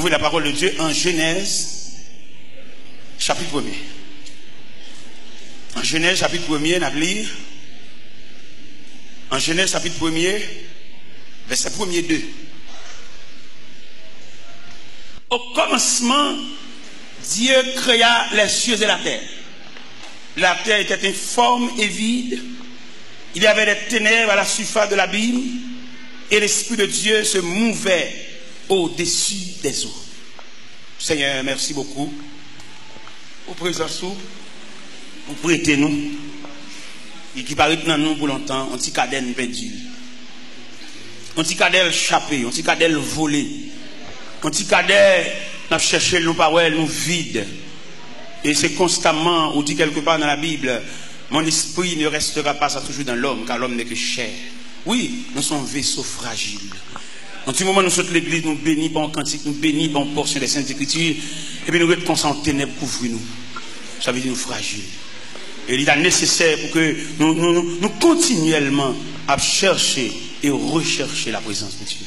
ouvrir la parole de Dieu en Genèse, chapitre 1er. En Genèse, chapitre 1er, on va lire. En Genèse, chapitre 1er, verset 1er 2. Au commencement, Dieu créa les cieux et la terre. La terre était informe et vide. Il y avait des ténèbres à la surface de l'abîme. Et l'Esprit de Dieu se mouvait au-dessus des eaux. Seigneur, merci beaucoup. Pour présence, pour prêter nous. Et qui paraît dans nous pour longtemps, on petit cadenne perdu. On petit cadelle chapé, on petit cadelle volé. On petit cadelle n'a cherché nos paroles, nous vides. Et c'est constamment, on dit quelque part dans la Bible, mon esprit ne restera pas ça toujours dans l'homme, car l'homme n'est que chair. Oui, nous sommes vaisseaux fragiles. En ce moment, nous sommes l'église, nous bénissons par un cantique, nous bénissons par une portion des Saintes Écritures, et puis nous retrouvons en ténèbres, couvrir-nous. Ça veut dire nous fragiles. Et il est nécessaire pour que nous continuellement à chercher et rechercher la présence de Dieu.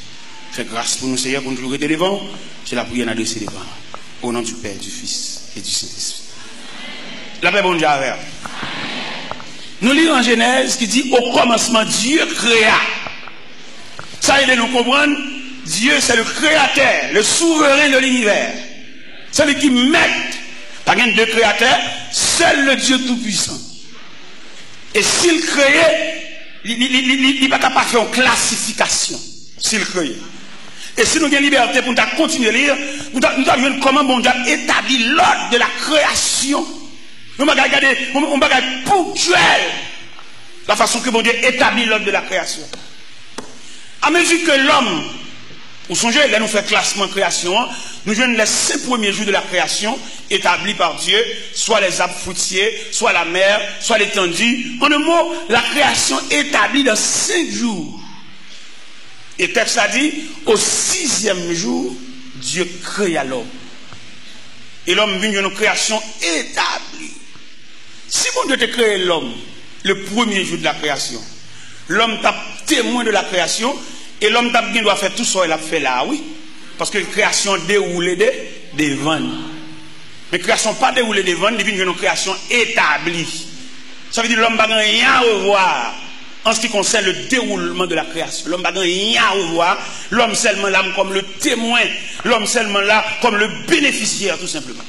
Fais grâce pour nous, Seigneur, pour nous toujours être devant. C'est la prière adressée devant. Au nom du Père, du Fils et du Saint-Esprit. La paix, bon Dieu, avec. Nous lisons en Genèse qui dit au commencement, Dieu créa. Ça, il est nous comprendre. Dieu, c'est le créateur, le souverain de l'univers. Celui qui met, pas de deux créateurs, seul le Dieu Tout-Puissant. Et s'il créait, il n'est pas capable de faire une classification. S'il créait. Et si nous avons liberté pour nous continuer à lire, nous avons vu comment bon Dieu a établi l'ordre de la création. Nous avons regardé, on va regarder ponctuel la façon que bon Dieu établit l'ordre de la création. À mesure que l'homme, vous songez, là nous fait classement création, nous jouons les 5 premiers jours de la création établis par Dieu, soit les arbres fruitiers, soit la mer, soit l'étendue. En un mot, la création établie dans 5 jours. Et le texte a dit, au 6e jour, Dieu créa l'homme. Et l'homme vient d'une création établie. Si bon Dieu te crée l'homme, le premier jour de la création, l'homme t'a témoin de la création, et l'homme t'a bien doit faire tout ça, il a fait là, oui. Parce que la création déroule des vannes. Mais la création pas déroulée des vannes, il vient d'une création établie. Ça veut dire que l'homme n'a rien à revoir en ce qui concerne le déroulement de la création. L'homme n'a rien à revoir. L'homme seulement là comme le témoin. L'homme seulement là comme le bénéficiaire, tout simplement.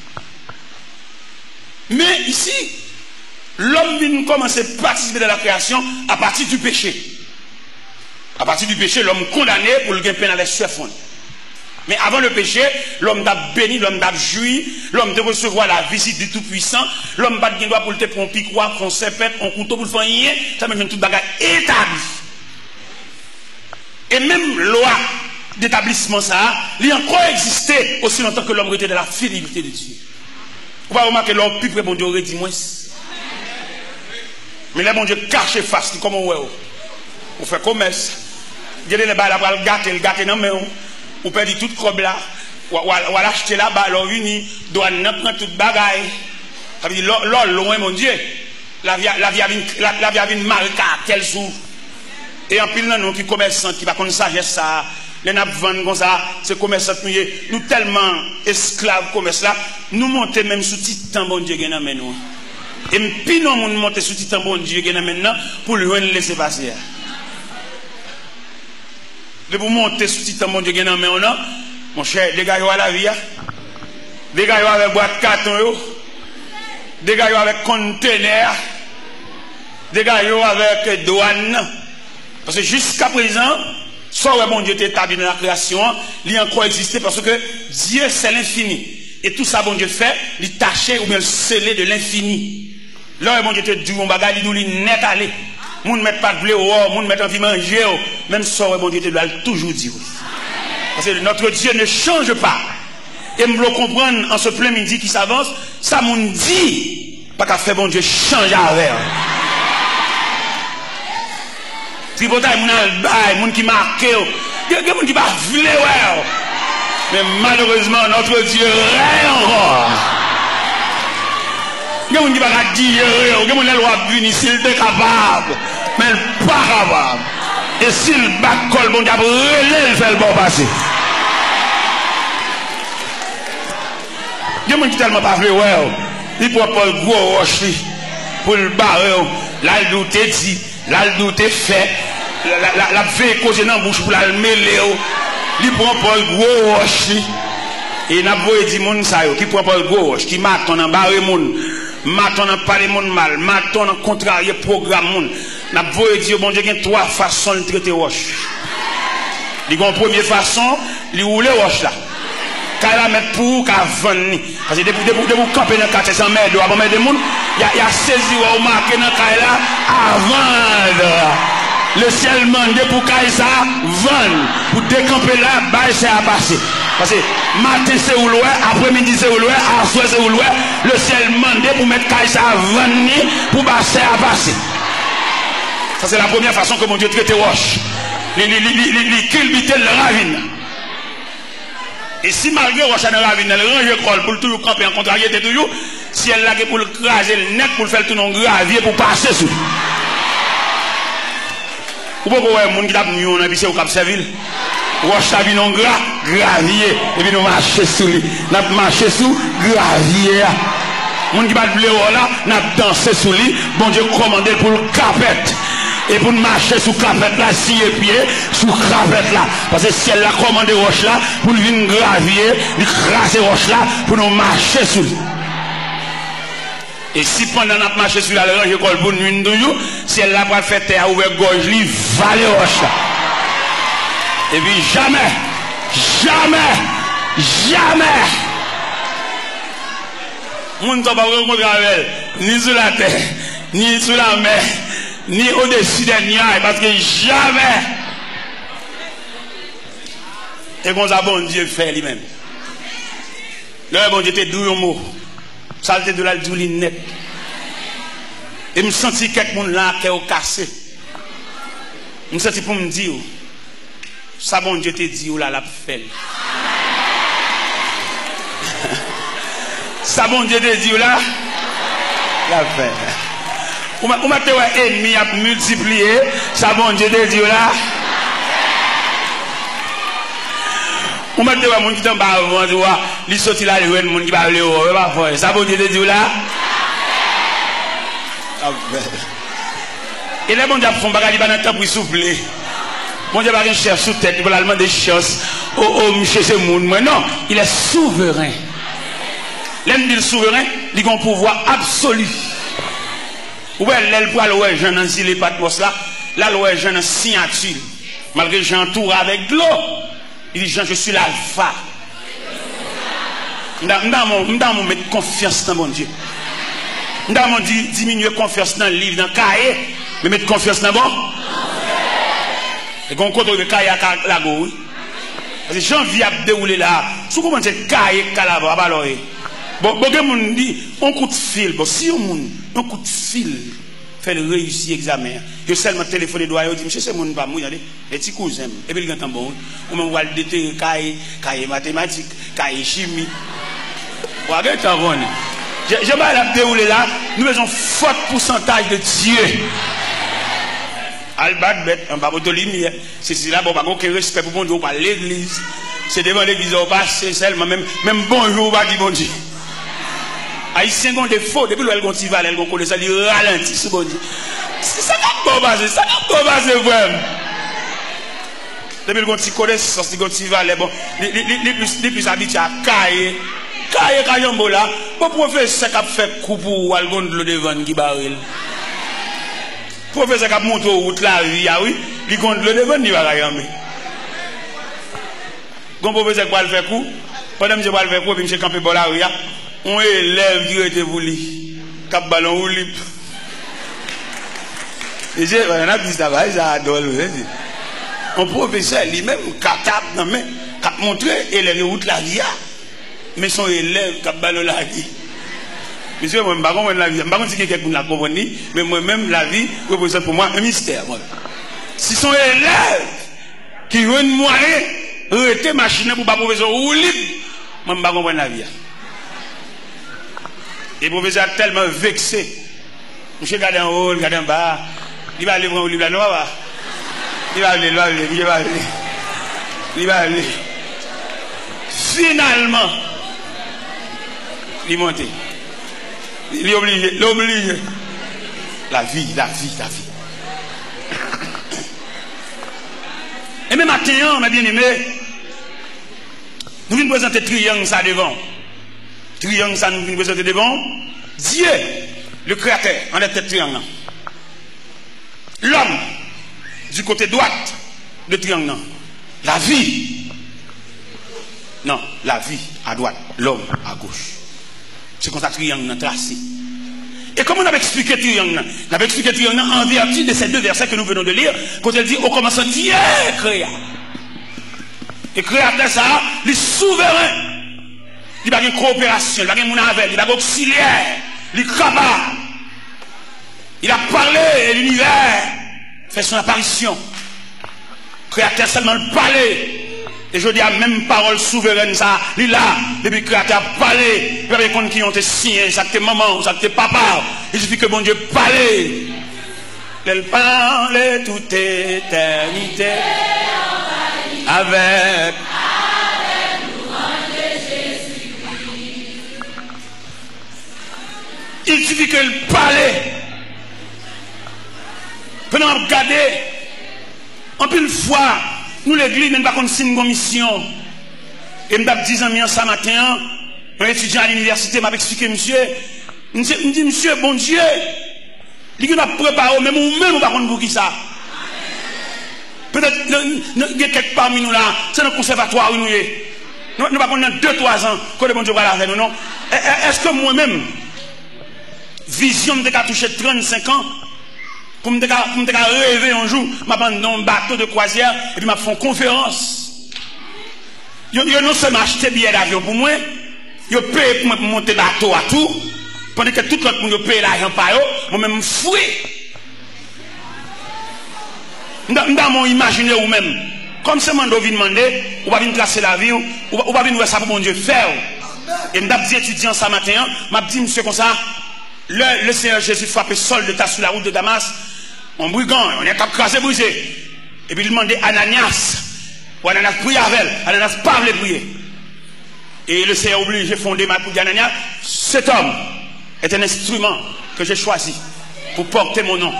Mais ici, l'homme vient commencer à participer de la création à partir du péché. À partir du péché, l'homme condamné pour le gain peine avec chef. Mais avant le péché, l'homme t'a béni, l'homme t'a joui, l'homme t'a recevoir la visite du Tout-Puissant, l'homme n'a pas droit pour te prendre un piquoir, un serpent, un couteau pour le faire rien, ça m'a dit tout bagage établi. Et même loi d'établissement ça, il a encore existé aussi longtemps que l'homme était de la fidélité de Dieu. Vous va remarquer l'homme plus près bon Dieu aurait dit moins. Mais là bon Dieu cache face, comment ouais, on fait commerce. Il y a des balles à le gâter dans main. On peut dire tout crobe là, ou l'acheter là-bas, alors uni, doit prendre toute bagaille. Ça veut dire, loin, mon Dieu, la vie a une mal caractère jour. Et en pile, nous qui commerçants, qui va connaître sagesse ça, les nappes vendent comme ça, ces commerçants, nous tellement esclaves commerce là, nous montons même sous titan, bon Dieu, nous. Et puis nous montons sous titan, bon Dieu, maintenant, pour le laisser passer. De vous monter sous titan mon Dieu mon cher, des gars à la vie, des gars avec boîte carton, des gars avec conteneur, des gars avec douane. Parce que jusqu'à présent, soit mon Dieu est établi dans la création, il a encore existé parce que Dieu c'est l'infini. Et tout ça, bon Dieu fait, il taché ou bien le scellé de l'infini. Là, mon Dieu te dit, on bagage, il nous net aller. Moun met pas de blé au moun met envie manger, même ça, bon Dieu te doit toujours dire. Parce que notre Dieu ne change pas. Et me le comprendre en ce plein midi qui s'avance, ça moun dit, pas qu'à faire bon Dieu change avec. Tripotaille, moun al moun qui marque, il y a moun qui va vle ouais. Mais malheureusement, notre Dieu règne encore. Il y a moun qui va dire, il y a moun qui va venir s'il est capable. Mais pas capable. Et s'il bat col, bon diable, relève, il fait le bon passer. gens qui tellement pas ouais, il prend pas le gros roche pour le barrer, là le doute dit, là le doute fait, la fait causer dans la bouche pour la mêler, il prend pas le gros roche. Et n'a pas dit moun ça yo qui prend pas le gros roche, qui m'attend en barrer moun, m'attend en parler moun mal, m'attend en contrarier programme moun. N'a pas dit bon Dieu il y a trois façons de traiter roche. Il y a une première façon, il roule roche là. Quand la mettre pour qu'à vendre. Parce que depuis vous camper dans 400 mètres, avant mettre des moun, il y a saisi ou marqué dans caille là à vendre. Le ciel mande pour caille ça vendre. Pour décamper là, bah c'est à passer. Parce que matin c'est où loin, après-midi c'est où loin, à soir c'est où loin, le ciel mande pour mettre caille ça à vendre pour passer à passer. Ça c'est la première façon que mon Dieu traite roche. Il culbute le ravine. Et si malgré roche dans la ravine, elle range col pour toujours camper en contrariété toujours, si elle l'a pour le craser le net pour le faire tout non gravier pour passer sous. Ou pas voir monde qui t'a mis on puis c'est au Cap Serville. Roche ta vie non gravier et puis nous marcher sous lui. N'a marcher sous gravier. Monde qui va blé là, n'a danser sous lui, bon Dieu commandé pour le capette. Et pour marcher sous crapette là, si et pied, sous crapette là. Parce que si elle a commandé roche là, pour venir gravier, lui craser roche là, pour nous marcher sous. Et si pendant notre marché sur la range, je colle pour nous, si elle n'a pas fait terre ouvert gorge, lui valer roche là. Et puis jamais, on ne peut pas rencontrer avec elle, ni sur la terre, ni sur la mer. Ni au-dessus des nuages, parce que jamais. Et comme ça, bon Dieu fait lui-même. Le bon Dieu était doux un mot. Ça était de la douline net. Et je me sentis quelqu'un là qui est cassé. Je me sentis pour me dire, ça bon Dieu te dit, là, la fait. Ça bon Dieu te dit, là, la fait. Ou m'a ennemi a multiplié, ça bon Dieu de Dieu là. Ou m'a dit mon qui t'en bas avant, tu vois, il sorti là, le monde qui va aller au, ça bon Dieu de Dieu là. Et les bon Dieu font bagage, il va dans le temps pour souffler. Bon Dieu va chercher sous tête, il va demander des choses. Monsieur ce monde, mais non, il est souverain. L'homme dit souverain, il a un pouvoir absolu. Ouais, elle pour aller jeune dans les patmos là, là le jeune en signature. Malgré que j'entoure avec de l'eau, il dit Jean, je suis l'alpha. M'dam mettre confiance dans mon Dieu. M'dam diminuer confiance dans le livre, dans le cahier, mais mettre confiance dans bon. Et qu'on compte le cahier à la go. Parce que janvier a déroulé là, sous comment c'est cahier calaba alors. Bon, on dit, on coup de fil. Bon, si on coup de fil fait le réussir l'examen, je seulement téléphoné doigt, je dis, monsieur, c'est mon pas mouillé, les petits cousins, et puis il y a un bon, on m'a dit, déterrer cahier mathématiques, cahier chimie. Regardez, t'as vu. J'ai pas la déroulé là, nous avons un fort pourcentage de Dieu. Albat bête, un babo de lumière. C'est là, bon, pas aucun respect pour mon Dieu, pas l'église. C'est devant l'église, on passe seulement, même bonjour, pas dit bon Dieu. Haïtien ont des faux, depuis qu'elle continue à aller, elle connaît ça, il ralentit, c'est bon Dieu. C'est ça qui est basé, ça qui est basé vraiment. Depuis qu'elle connaît ça, c'est continue à aller, bon, les plus habitués à cailler, caillambo là, bon, professeur qui a fait coup pour aller de l'eau devant qui baril. Professeur qui a monté au route la vie, ah oui, il compte l'eau devant, il va caillamber. Quand professeur qui a fait coup, pendant que je vais faire coup, puis je campé pour la rue, on élève qui était voulu, cap ballon ou lip. Et j'ai, on a dit ça, ça adore. Un professeur lui-même, capable, non mais, cap montrer, élève route la vie, mais son élève, cap ballon la vie. Monsieur, moi, je ne sais pas la vie, je ne sais pas si quelqu'un l'a compris, mais moi-même, la vie représente pour moi un mystère. Si son élève, qui veut une moyen, arrêter machine pour pas professeur ou libre, moi, je ne sais pas comprendre la vie. Et le professeur est tellement vexé. Monsieur regarde en haut, regarde en bas. Il va aller prendre le livre là, il va aller. Finalement, Il monte. Il est obligé. L'obligé. La vie. Et même matin, mes bien-aimés, nous venons présenter triangle ça devant. Triangle ça nous venons présenter devant. Dieu, le créateur, en tête triangle. L'homme, du côté droite de triangle. La vie. Non, la vie à droite, l'homme à gauche. C'est comme ça que triangle est tracé. Et comment on a expliqué triangle? On a expliqué triangle en vertu de ces deux versets que nous venons de lire, quand elle dit au commencement Dieu créa. Et créateur ça, il est souverain. Il n'y a pas de coopération, il n'y a pas de monnaie, il n'y a pas d'auxiliaire, il est capable. Il a parlé et l'univers fait son apparition. Créateur seulement le parler. Et je dis à même parole souveraine, ça, il est là, depuis que le créateur a parlé, il y avait des gens qui ont été signés, ça que maman, ça que papa, il suffit que bon Dieu parle. Elle parle toute éternité avec Jésus-Christ. Il suffit qu'elle parle. Pendant regarder, en plus une fois, nous l'église, nous n'avons pas une mission. Et nous avons 10 ans ce matin, un étudiant à l'université m'a expliqué, monsieur, me dit, monsieur, bon Dieu, il m'a préparé, même ou même, par contre, pour qui ça? Peut-être, il y a quelques parmi nous là, c'est un conservatoire où nous sommes. Nous ne pouvons pas 2-3 ans, que le bon Dieu va la faire, nous, non? Est-ce que moi-même, vision de toucher 35 ans, pour me rêver un jour, je vais dans un bateau de croisière et puis je fais une conférence. Je non seulement acheté billet d'avion pour moi, je paye pour monter bateau à tout, pendant que tout le monde paye l'argent par eux, moi-même je fouille. Dans mon imaginaire ou même, comme c'est mon dovi demander, on va venir tracer la vie, on va venir voir ça pour mon Dieu faire. Et je dis étudiant ce matin, je dis monsieur comme ça, le Seigneur Jésus frappait Saul de tas sur la route de Damas. On brigand, on est crasé, brisé. Et puis il demandait Ananias. Ou Ananias prie avec elle. Ananias pas voulait prier. Et le Seigneur obligé de fonder ma pour dire Ananias, cet homme est un instrument que j'ai choisi pour porter mon nom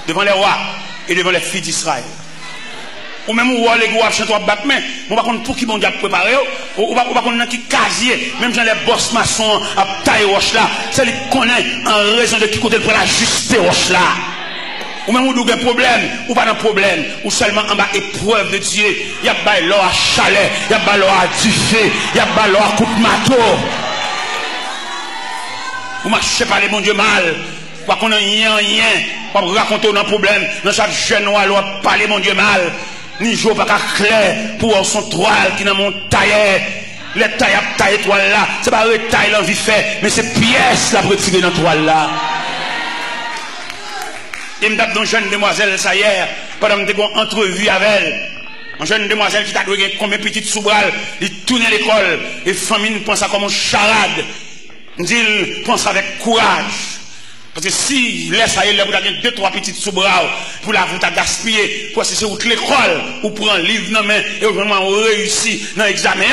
devant les rois et devant les filles d'Israël. Ou même où les gars chantent à Batman, on va comprendre pour qui bon Dieu a préparé, on va comprendre qui casier, même dans les boss maçons à taille roche là, c'est lui qui connaît en raison de qui côté pour la juste roche là. Ou même où il y a un problème, ou pas de problème, ou seulement en bas épreuve de Dieu, il y a pas l'eau à chalet, il y a pas l'eau à duffé, il y a pas l'eau à coup de marteau. Vous marchez pas les bon Dieu mal, pas qu'on a rien, pas raconter un problème, dans chaque jeune noir, on parler mon Dieu mal. Ni jour pas clair pour son toile qui dans mon tailleur. Les tailles à taille toile là, c'est pas le taille l'envie fait, mais c'est pièce la retirée dans toile là. Et me tape dans une jeune demoiselle ça hier, pendant que j'ai une entrevue avec elle. Une jeune demoiselle qui t'a donné combien de petites sous-bras, il tourne à l'école, et famille pense à comme une charade. Il pense avec courage. Parce que si laisse à elle, vous avez 2-3 petites sous-bras pour la vous gaspiller, pour c'est où l'école, ou pour un livre dans main, et vraiment réussi dans l'examen,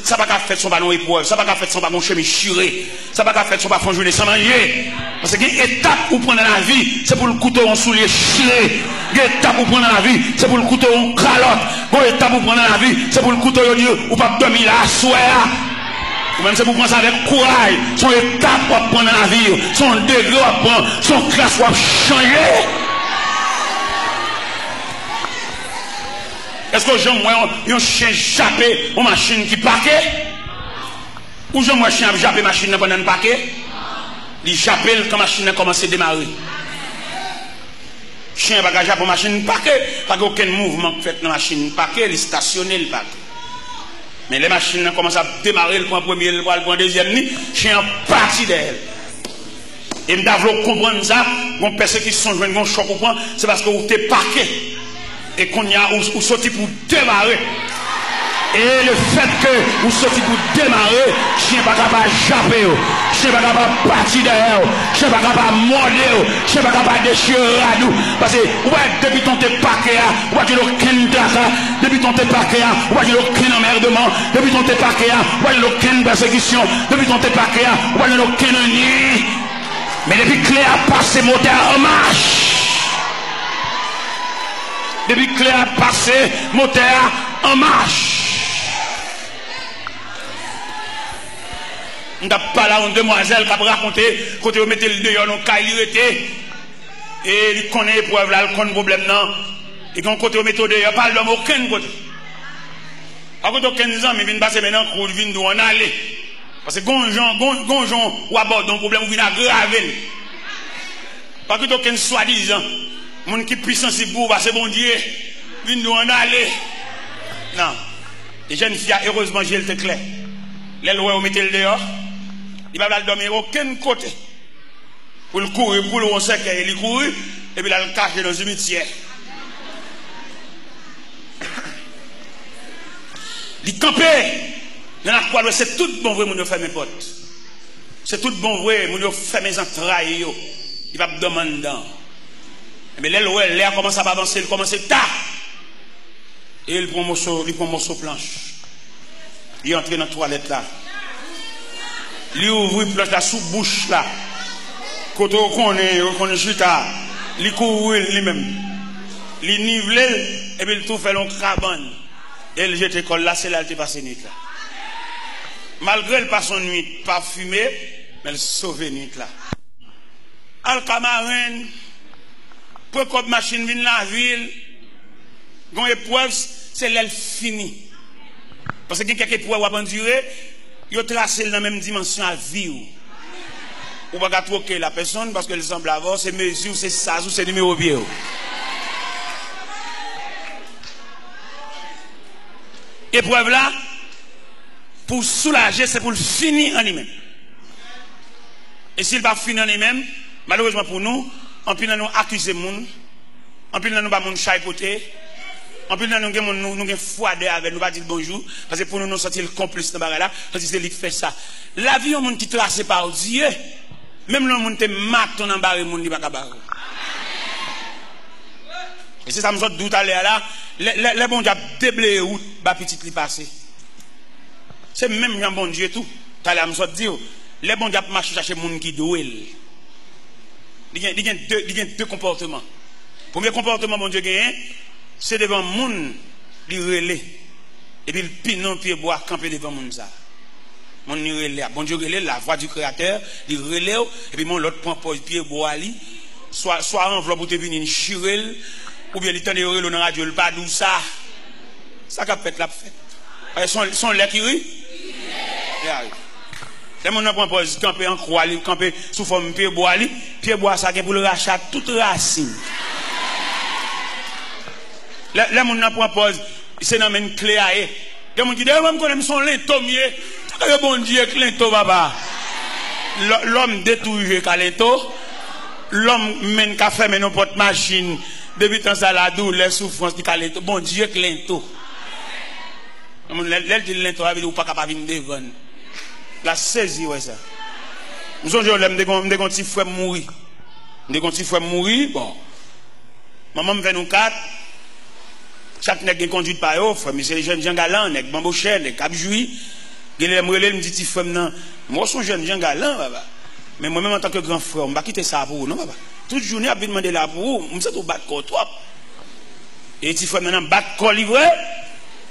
ça va pas faire son ballon épreuve, ça va pas faire son ballon chemin chiré, ça va pas faire son ballon journée sans manger. Parce que l'étape pour prendre dans la vie, c'est pour le couteau en soulier chiré. L'étape pour prendre dans la vie, c'est pour le couteau en calotte. L'étape pour prendre dans la vie, c'est pour le couteau ou pas dormir là, soir. Ou même c'est pour prendre ça avec courage. Son étape pour prendre dans la vie, son degré pour prendre, son classe pour changer. Est-ce que j'aime un chien jappé une machine qui paquet? Ou j'aime un chien jappé machine pendant un paquet? Il jappe quand la machine a commencé à démarrer. Chien va jappe machine paquet, pas aucun mouvement fait dans la machine paquet, il est stationné le paquet. Mais les machines commencent à démarrer, le point premier, le point deuxième, le chien parti d'elle. Et je dois comprendre ça, quand personne qui sont joués, choc au point, c'est parce que vous êtes paquet. Et qu'on y a ou sorti pour démarrer. Et le fait que vous sortez pour démarrer, chien pas capable de japper, chien pas capable de partir derrière, chien pas capable de morder, chien pas capable de déchirer à nous. Parce que, ouais, depuis ton paquet, ouais, tu n'as aucun traca, depuis ton paquet, ouais, tu n'as aucun emmerdement, depuis ton paquet, ouais, tu n'as aucune persécution, depuis ton paquet, ouais, tu n'as aucun ennemi. Mais depuis que Cléa a passé moteur en marche, depuis que Cléa a passé moteur en marche. On n'a pas là une demoiselle qui a raconté quand on mettait le dehors, on a été et il connaît l'épreuve là, il connaît le problème non. Et quand on mettait le dehors, pas l'homme aucun côté. À côté de 15 ans, mais il vient passer maintenant, il vient nous en aller. Parce que gonjon ou aborde un problème, il vient aggraver. Pas que aucun soi-disant, mon qui puissant c'est pour c'est bon Dieu, vient nous en aller. Non. Les jeunes filles, heureusement, j'ai le clair. Les lois, on mettait le dehors. Il ne va pas dormir aucun côté. Pour le courir, pour le cercueil, il court, et puis il a le caché dans le cimetière. Il campait. Dans la croix, c'est tout bon vrai, mon fait mes potes. C'est tout bon vrai, mon fait mes entrailles. Il va me demander. Mais l'air commence à avancer, il commence à tard. Et il prend un morceau planche. Il entre dans la toilette là. Il ouvre une planche là sous bouche là. Quand on est juste là, il court lui-même. Il nivelle et puis il tout fait long crabane. Et il jette l'école là, c'est là qu'il passe nuit là. Malgré le passe en nuit parfumé, mais il sauve nuit là. Alcamarin, pour que la machine vienne la ville, quand l'épreuve, c'est l'elle finie. Parce que quelqu'un qui pourrait endurer, il a tracé dans la même dimension à vivre. Ou pas troquer la personne parce qu'elle semble avoir ses mesures, ses sas ou ses numéros vieux. Épreuve là, pour soulager, c'est pour le finir en lui-même. Et s'il va finir en lui-même, malheureusement pour nous, en plus nous accuser moun, en plus nous pas moun chaipoter. En plus, nous avons froidé avec nous, pas dire bonjour, parce que pour nous, nous sentir le complice dans la bagarre là, parce que c'est lui qui fait ça. La vie, on qui tracé par Dieu, même le monde qui mat ton embarré, mon dit pas capable. Et c'est ça, me sort doute à l'air là, les bons dieux déblayé route, bah petit li passé. C'est même un bon Dieu tout. T'as l'air, me sort dire, les bons dieux marchent chercher monde qui doué. Il y a deux comportements. Premier comportement, bon Dieu gagne, c'est devant moun li relé et puis le pinon pied bois camper devant moun ça mon ni relé bon Dieu relé la voix du créateur li relé et puis mon l'autre prend pied bois li soit enveloppe pour te venir chirel ou bien il tande relé dans radio le pas dou ça qu'a fait la fête son lait qui rit c'est mon prend pause camper en croix li camper sous forme pied bois ça qui pour le rachat toute racine. Les gens qui prennent pause, c'est dans une clé à eux. Les gens qui disent, je connais son lento mieux. C'est bon Dieu, lento, papa. L'homme détruit lento. L'homme mène café, mais non porte machine. Depuis tant ça, la douleur, les souffrances, qui lento. Bon Dieu, lento. L'elle dit lento, elle dit, pas capable de venir devant. La saisie, ouais, ça. Nous sommes là, je me dis, petit frère mourir. Je me dis, petit frère mourir, bon. Maman me fait nous quatre. Chaque nègre conduite par eux, mais c'est les jeunes gens galants, nègre bambouché, nègre capjoui. Il me dit, petit frère, non, moi, je suis jeune gens galant, papa. Mais moi-même, en tant que grand frère, je ne vais pas quitter ça pour vous, non, papa. Toute journée, je vais demander là pour vous, je me suis dit, battre corps trop. Et petit frère, maintenant, battre corps livré,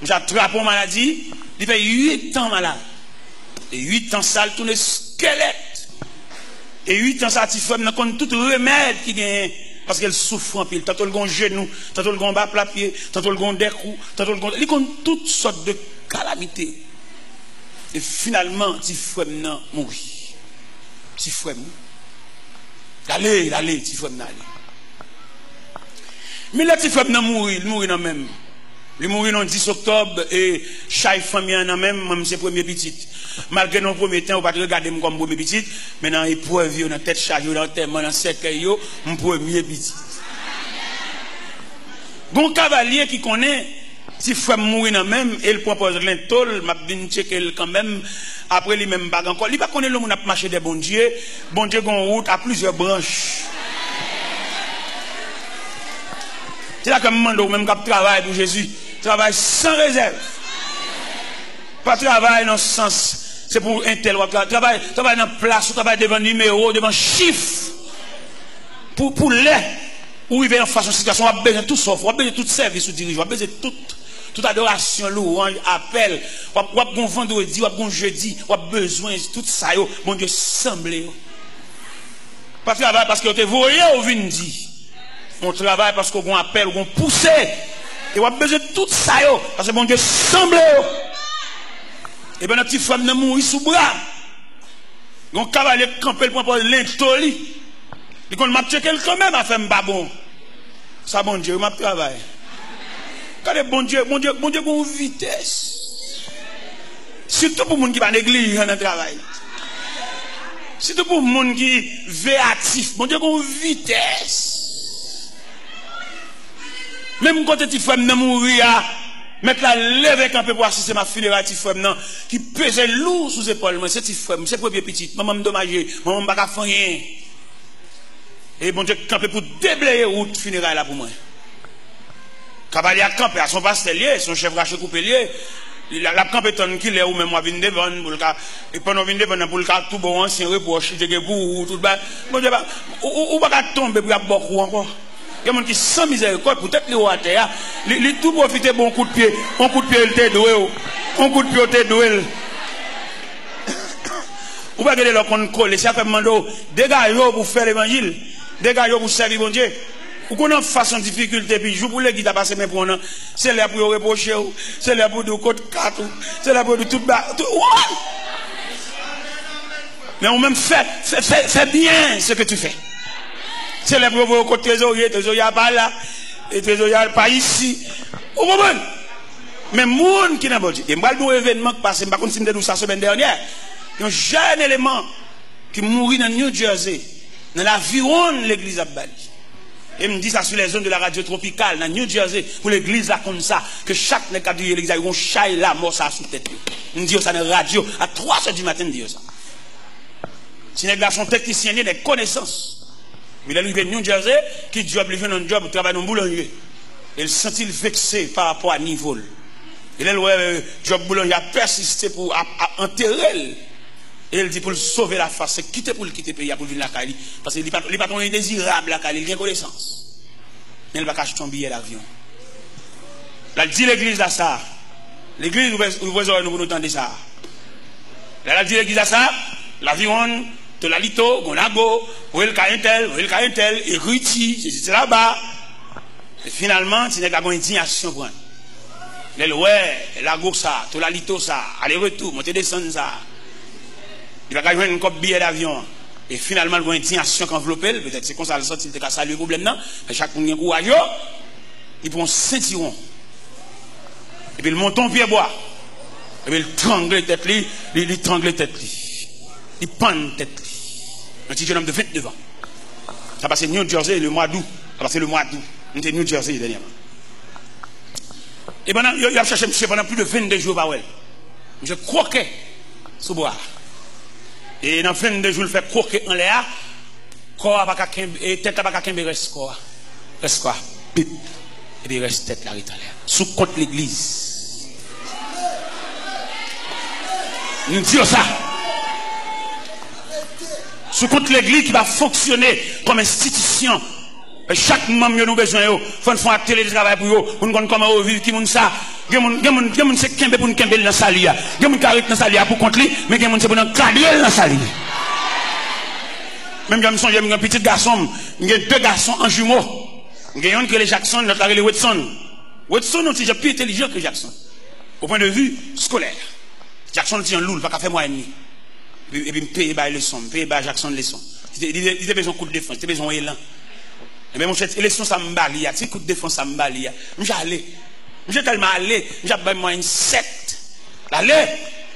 j'ai attrapé une maladie, il fait 8 ans malade. Et 8 ans sale, tout le squelette. Et 8 ans, ça, petit frère, maintenant, tout remède qui gagne. Parce qu'elle souffre en pile. Tantôt le gon genou, tantôt le gon bas plat pied, tantôt le gon décrou, tantôt le gon. Il compte toutes sortes de calamités. Et finalement, petit frère n'a mouri. Petit frère allez, petit frère n'a allé. Mais le petit frère n'a mouri, il mourit dans même. Il mourit le 10 octobre et chaque famille en a même ses premiers petits. Malgré nos premiers temps, on ne peut pas regarder comme premier petit, mais dans l'épreuve, dans la tête chargée, dans le thème, dans le cercueil, mon premier petit. Bon cavalier qui connaît Si frère mourir dans même, il propose l'intol, m'a bien checker quand même, après lui même pas encore. Il pas connaître le monde a marché des bon Dieu gon route à plusieurs branches. C'est là que me demande même qu'on travaille pour Jésus, travaille sans réserve. Pas travail dans ce sens, c'est pour un tel travail dans place, travail devant numéro, devant chiffre. Pour les où il vient en face de situation, on a besoin de tout sauf, on a besoin de tout service ou dirigeant, on a besoin de toute adoration, louange, appel, on a bon vendredi, on a bon jeudi, on a besoin de tout ça, mon Dieu, semblé. Pas travail parce que vous voyez ou vient dire. On travaille parce qu'on appelle, on pousse. Et on a besoin de tout ça, parce que mon Dieu, semblé. Et bien, notre petit femme ne mourit sous bras. On cavalier camper le point pour l'intoli. Et qu'on m'a checké quand même à faire un bon. Ça, bon Dieu, m'a travaillé. Regardez, bon Dieu, qu'on vitesse. Surtout pour les gens qui va négliger dans le travail. Surtout pour les gens qui véatifs. Bon Dieu, qu'on vitesse. Même quand tu femme ne mourir, mettre la lèvre un peu pour assister ma funéraille, ti femme non, qui pesait lourd sous épaule, moi, c'est ti femme, c'est premier petit, maman me dommagé, maman m'a pas fait rien. Et bon Dieu, camper pour déblayer route funéraille là pour moi. Cavalier a campé à son pastelier, son chef raché coupé lié. La campé tonne qui est ou même moi vinn devant pour le cas et pendant vinn devant pour le cas tout bon ancien reproche, de pour tout bas. Bon Dieu, ou pas tomber pour beaucoup encore. Il y a des gens qui sans miséricorde, peut-être les rois à terre, les tout profiter bon coup de pied, un coup de pied il te doué, un coup de pied il te doué. Ou pas regarder leur compte coller, ça fait demander dégagez pour faire l'évangile, dégagez pour servir bon Dieu. Ou qu'on a face en difficulté, puis joue pour les qui t'a passé mes points, c'est là pour reprocher, c'est là pour de côte 4, c'est là pour de tout bas. Mais on même fais bien ce que tu fais. C'est là pour vos côtés trésorier pas là, et trésorier pas ici. Vous comprenez? Mais moun qui n'a pas dit, et moi le événement qui passe, je ne sais pas si nous ça semaine dernière, il y a un jeune élément qui mourit dans New Jersey, dans l'aviron de l'église à Bali. Et me dit ça sur les zones de la radio tropicale, dans New Jersey, pour l'église là comme ça, que chaque n'est qu'à dire l'église, ils vont chailler là, mort ça sous tête. Il me dit ça dans la radio, à 3h du matin, il me dit ça. Si les gars sont techniciens, des connaissances. Il est arrivé à New Jersey, qui job, il vient dans un job, il travaille dans un boulanger. Il se sentit vexé par rapport à niveau. Il est le job boulanger a persisté pour enterrer. Et il dit pour le sauver la face, c'est quitter pour le quitter le pays, pour venir la Cali. Parce que les patrons est désirable la Cali, il a connaissance. Mais il va acheter un billet d'avion. Là, il dit l'église là ça. L'église, vous voyez, nous entendons ça. Là, il dit l'église là ça, l'avion, de la lito, gonago, où est le caïntel, et ruti, c'est là-bas. Et finalement, il n'y a pas d'indignation pour lui. Il ouais, la go ça, de la lito ça, aller-retour, monter descendre ça. Il va gagner une copie billet d'avion. Et finalement, il va une indignation enveloppée. Peut-être c'est comme ça, il était saluer le problème. Non? Mais chaque monde qui est courageux, il prend un ceinturon. Et puis il monte en pied bois. Et puis il trangle tête, il trangle tête. Il pend tête. Un petit jeune homme de 29 ans. Ça a passé New Jersey le mois d'août. Ça a passé le mois d'août. On était New Jersey dernièrement. Et pendant, il a cherché monsieur pendant plus de 22 jours par elle. Je croquais sous bois. Et dans 22 jours, il fait croquer en l'air. Corps pas qu'à et tête pas qu'à reste quoi. Reste quoi. Et puis reste tête là, l'air. Sous contre l'église. Nous disons ça. Sous contre l'église qui va fonctionner comme institution. Et chaque membre nous besoin yo, faut faire un télétravail pour eux, pour nous connaître comment on vit qui moun ça. Gen moun c'est kembe pour nous kembe dans salia. Gen moun carré dans salia pour contre lui, mais gen moun c'est pour nous cadrer dans salia. Même quand me songe un petit garçon, j'ai deux garçons en jumeaux. Gen un que les Jackson, l'autre les Watson. Watson aussi j'ai plus intelligent que Jackson. Au point de vue scolaire. Jackson c'est un loul, pas qu'à faire moi et demi. Et puis me payer ba leçon, me payer ba Jackson leçon. Il a besoin de coup de défense, il a besoin d'élan. Et bien, mon cher, l'élection, ça me balie, tu sais, coup de défense, ça me balie. J'ai tellement allé, j'ai pas moi une 7. Allez,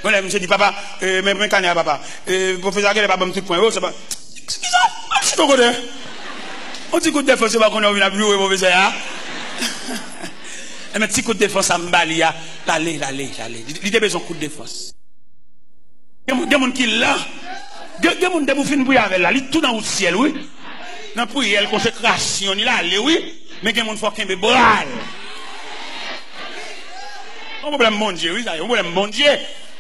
je dis, papa, mais quand il y a papa, professeur, il n'y a pas de truc point, c'est pas. C'est bizarre, je suis au côté. On dit coup de défense, c'est pas qu'on a vu la plus haut, professeur. Et un petit coup de défense à Mbalia, allez. Il a besoin de coup de défense. Il y a des gens qui là, il y a des gens qui fin pour avec là, il tout dans le ciel, oui. Dans prière, consécration, il a allé, oui. Mais il y a des gens qui font bral. Un problème mon Dieu, oui, un problème mon Dieu.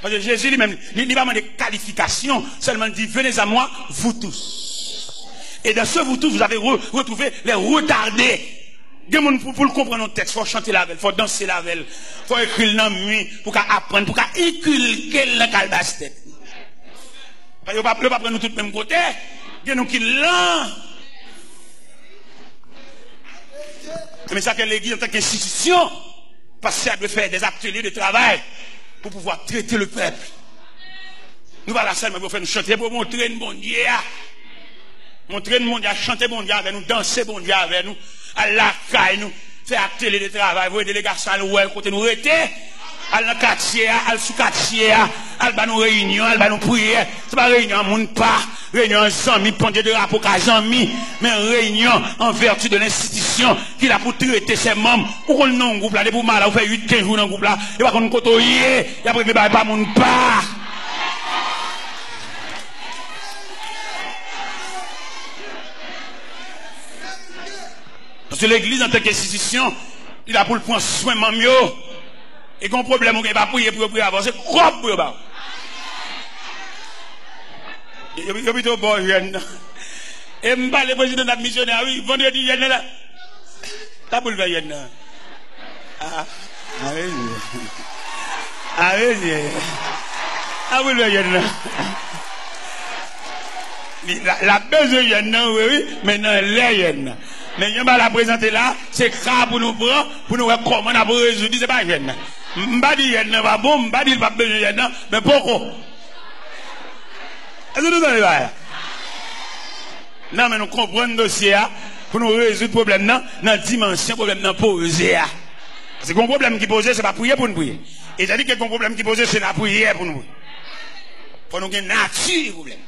Parce que Jésus lui-même, il n'a pas de qualification, seulement dit, venez à moi, vous tous. Et dans ce vous tous, vous avez retrouvé les retardés. Des gens pour le comprendre notre texte, il faut chanter la veille, il faut danser la veille, il faut écrire dans la nuit, pour apprendre, pour inculquer le calebasse tête. Parce que ne pas prendre tout le même côté, il y a nous qui l'ont. Mais ça que l'église en tant qu'institution, parce qu'elle doit faire des ateliers de travail pour pouvoir traiter le peuple. Nous voilà seulement pour faire nous chanter, pour montrer le bon Dieu. Montrer le bon Dieu, chanter bon Dieu avec nous, danser bon Dieu avec nous, à la caille nous, faire atelier de travail, voir des délégations à l'ouest, côté nous rester, à la quartier, à sous quartier, à nous réunion, à nous prière. C'est pas réunion à mon pas, réunion en amis, pendant de rapport qu'à amis, mais réunion en vertu de l'institution qui a pour traiter ses membres. Ou qu'on non groupe là, des pour mal, on fait 8-15 jours dans le groupe là, et pas qu'on côtoyer, et après, pas mon pas. Parce que l'église en tant qu'institution, il a pour le prendre soin de mieux. Et qu'on problème, on ne va pas prier pour avancer, quoi pour eux. Il y a plutôt bon jeune. Et je parle le président de la missionnaire, oui, vendredi, il y a là. T'as pour le faire, il y a ah, oui. Ah, oui, il y a la besoin, il y a oui, mais non, il y a mais il y a la présenter là, c'est grave pour nous prendre, pour nous voir comment on a résoudre, c'est pas jeune. M'ba dit y'a pas bon, m'ba dit pas besoin y'a mais pourquoi? Est-ce que nous allons voir? Non, mais nous comprenons le dossier pour nous résoudre le problème dans la dimension problème dans posé. Parce que le problème qui pose, c'est pas prier pour nous prier. Et j'ai dit que le problème qui pose, c'est la prière pour nous. Pour nous gagner nature problème.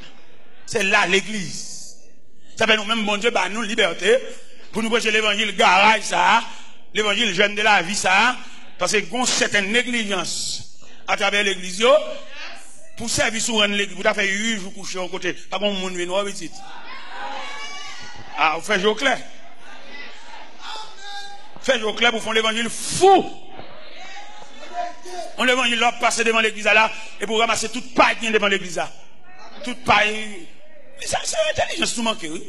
C'est là l'église. Ça fait nous-mêmes, bon Dieu, bah nous liberté pour nous prêcher l'évangile garage ça, l'évangile jeune de la vie ça. Parce que y a une certaine négligence à travers l'église pour servir sur l'église, pour faire 8 jours coucher au côté, pas comme monde vient petit. Ah, vous faites jour clair. Faites jour clair pour faire l'évangile fou. On l'évangile là passer devant l'église là et pour ramasser toute paille qui est devant l'église là. Toute paille. Ça c'est intelligence tout manqué, oui.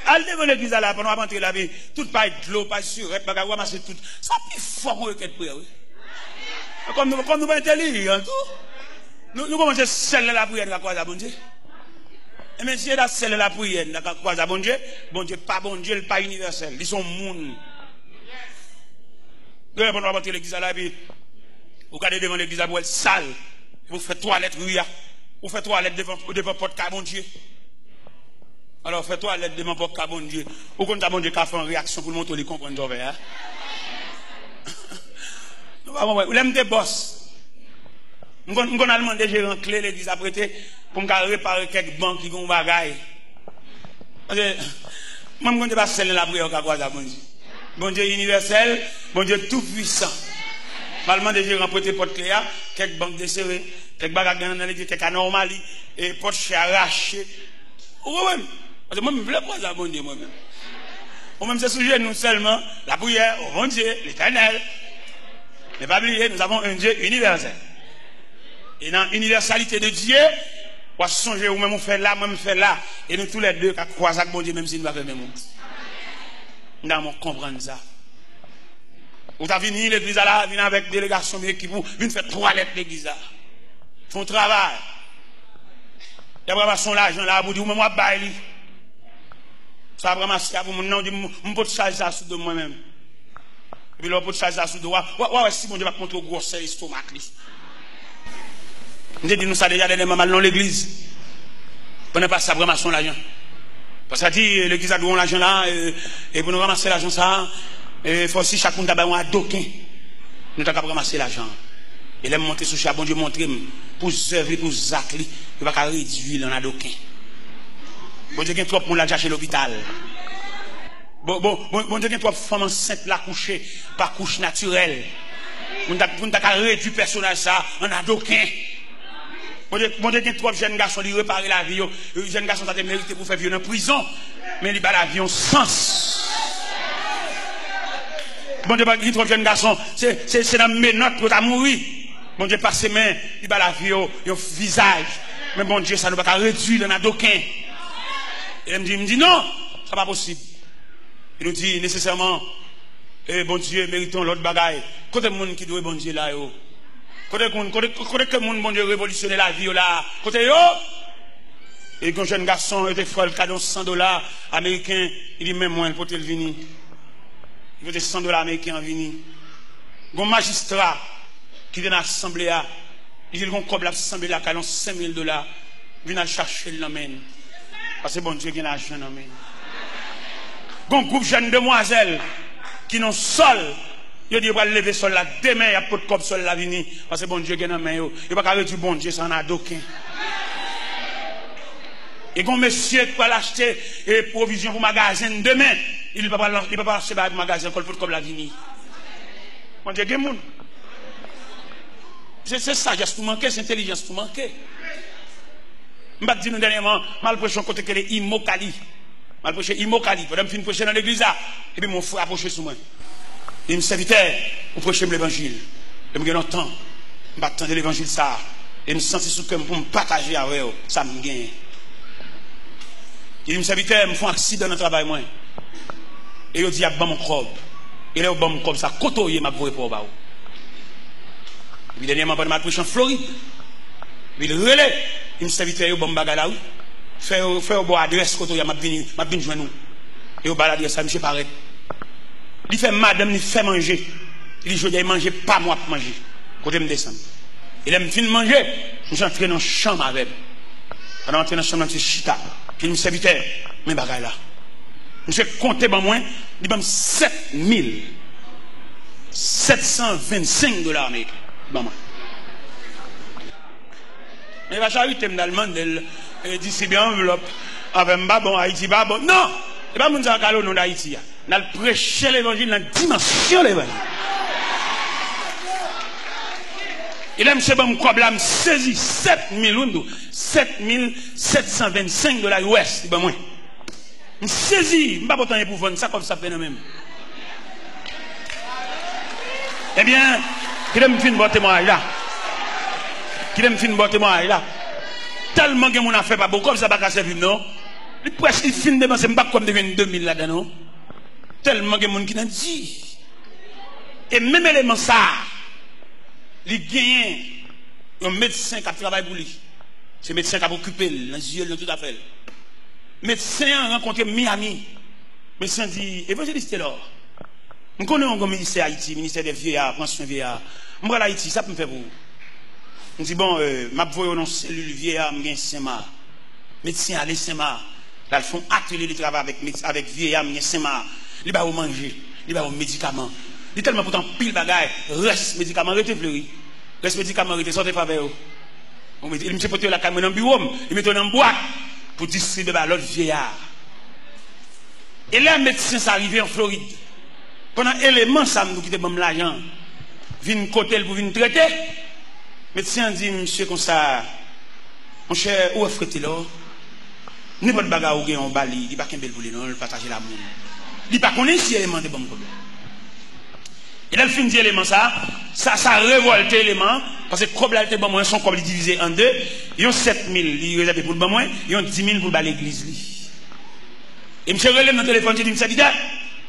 Allez devant l'église là, pendant rentrer la vie, toute paille de l'eau, paille surette, bagarre, ramasser tout. Ça plus fort qu'on requête prière, oui. Comme nous sommes intelligents, nous commençons à sceller la prière, la croix à bon Dieu. Et même si on a scellé la prière, la croix à bon Dieu, pas bon Dieu, pas universel. Ils sont moun. Nous pendant rentrer l'église là, puis, vous regardez devant l'église là, vous êtes sale. Vous faites toilette, oui, vous faites toilette devant porte bon Dieu. Alors, fais-toi à l'aide de mon propre bon Dieu. Ou quand bon Dieu qui a fait une réaction pour le montrer les comprendre d'ouvert. Hein? Vous l'aimez des boss. Nous avons demandé gérant clé l'église à prêter pour me réparer quelques banques qui ont bagaille. Parce que, moi, je ne vais pas sceller la prière au quoi bon Dieu. Bon Dieu universel, bon Dieu tout puissant. Malheureusement, des gérants prêter porte clé, quelques banques desserrées, quelques bagages dans l'église, quelques anomalies, et porte chez arraché. Oui, parce que moi, je ne veux pas ça, bon Dieu, moi-même. Moi-même, c'est sujet, nous seulement, la prière, au bon Dieu, l'éternel. Mais pas oublier, nous avons un Dieu universel. Et dans l'universalité de Dieu, on va songer, ou même on fait là, même on fait là. Et nous tous les deux, quand on croise avec bon Dieu, même si nous avons fait même chose. Nous devons comprendre ça. Vous avez venu l'église là, venir avec délégation, mais qui vous, venir faire toilette l'église là. Font travail. Il y a vraiment son l'argent là, vous dites, moi, baille. Ça a vraiment ça pour mon nom, je peux charger ça sous de moi-même. Et puis là, on peut charger ça sous de moi. Ouais, si mon Dieu va contre gros estomac. Je dis nous ça déjà dernièrement mal dans l'église. On n'a pas ça vraiment son l'argent. Parce que dit l'église a donné l'argent là, et pour nous ramasser l'argent ça, il faut aussi chacun d'abord un doquin. Nous avons ramasser l'argent. Et là, monter sur chaque bon Dieu, montrer pour servir, pour zacler, il va réduire dans la doquin. Bon Dieu, il y a trop de monde là chez l'hôpital. Bon Dieu, il y a trois femmes enceintes la coucher, par couche naturelle. On t'a réduit le personnage ça, on a d'aucun. Bon Dieu, il y a trois jeunes garçons qui réparent la vie. Les jeunes garçons ont mérité pour faire vivre en prison, mais ils n'ont pas la vie en sens. Bon Dieu, il y a trois jeunes garçons, c'est dans mes notes pour mourir. Bon Dieu, passe ses mains, il va la vie au visage. Mais bon Dieu, ça ne va pas réduire, on a d'aucun. Et il me dit non, ça n'est pas possible. Il nous dit nécessairement, bon Dieu, méritons l'autre bagaille. Côté le monde qui doit bon Dieu là, côté que le monde, bon Dieu, révolutionner la vie là, côté yo. Et quand jeune garçon était frère, le cadeau $100 américains, il dit même moi, il peut le venir. Il veut $100 américains en venir. Un magistrat qui est dans l'assemblée, il dit qu'on cobre l'assemblée là, qui a $5,000, il vient chercher l'amène. Parce que bon Dieu, il y a l'argent l'amène. Un groupe de jeunes demoiselles qui n'ont sol, ils disent qu'ils vont lever sol là, demain, il y a pas de cop sol là, venir. Parce que bon Dieu, il y a main, il n'y a pas de bon Dieu, ça n'a d'aucun. Et quand monsieur qui va l'acheter et provision pour le magasin demain, il ne peut pas acheter pour le magasin comme la venir. Bon Dieu, il y a monde. C'est sagesse tout manqué, c'est intelligence tout manqué. Je vais dire dernièrement, mal prêché côté que les Imokali. Mal prêché Imokali. Pendant que je prêcher dans l'église, et puis mon frère approché sur moi. Il me servitait pour prêcher l'évangile. Je me gagne temps. Je vais attendre l'évangile ça. Et je me sentais sous que pour me partager avec eux. Ça me gagne. Il me servitait, je me fais un accident dans le travail. Moi. Et il dit, il y a mon corps. Et là, il y a ça. Côtoyer ma voix pour vous. Puis dernièrement, pendant ma prêche en Floride. Il relève. Il me servitait au bon bagage là. Faire au bon adresse quand il m'a venu joindre nous. Et au bas l'adresse, ça me séparait. Il fait madame, il fait manger. Il dit, je vais manger, pas moi pour manger. Quand il me descend. Il aime fin de manger. Je suis entré dans la chambre avec. Pendant entrer dans la chambre, c'est chita. Puis il me servitait, mes bagages là. Je suis compté par moi, il m'a $7,725 américains. Bon, mais la charité me demande de distribuer enveloppe avec un bon Haïti, bon. Non! Et pas mon zakalo non d'Haïti. On a prêché l'évangile dans la dimension de l'évangile. Il aime ce bon quoi, me saisi $7,725 US. Ben moi. Je saisis, je ne pas pour vendre ça comme ça fait même. Eh bien, il aime fin de témoignage là. Qui aime fin de témoignage là. Tellement que mon affaire pas beaucoup comme ça pas servir non. Il presque fin de dépenser pas comme devient 2000 là dedans non. Tellement que mon qui n'a dit. Et même élément ça, il gagne un médecin qui travaille pour lui. C'est médecin qui a occupé dans les yeux de tout à fait. Médecin a rencontré Miami. Médecin dit évangéliste là. On connaît un ministère Haïti, ministère des vieillards, pension vieillards. Moi Haïti, ça peut me faire pour vous. On dit bon, ma voix dans cellule vieillard, m'gain Saint-Marc. Médecin aller Saint-Marc. Là ils font atelier de travail avec vieillard, m'gain Saint-Marc. Il va manger, il va médicaments. Il tellement pourtant pile bagaille, reste médicament rete fleuri. Reste médicament rete sortez faveur. Il me fait porter la caméra dans le bureau, il met dans boîte pour distribuer à l'autre vieillard. Et là médecin s'arrive en Floride. Pendant élément ça nous quitter bon l'argent. Vinn côté pour venir traiter. Médecin dit, monsieur, comme ça, mon cher, où est-ce que tu es là? N'importe bagarre ou en bali, il n'y a pas qu'un bel boulet, non, il partage l'amour. Il n'y a pas qu'on ait si élément de bon problème. Et là, le fin dit élément ça révolte l'élément, parce que comme là, bon moins, son comme divisé en deux, ils ont 7000, ils réservent pour le bon moins, ils ont 10 000 pour l'église. Et monsieur relève dans le téléphone, il dit, monsieur,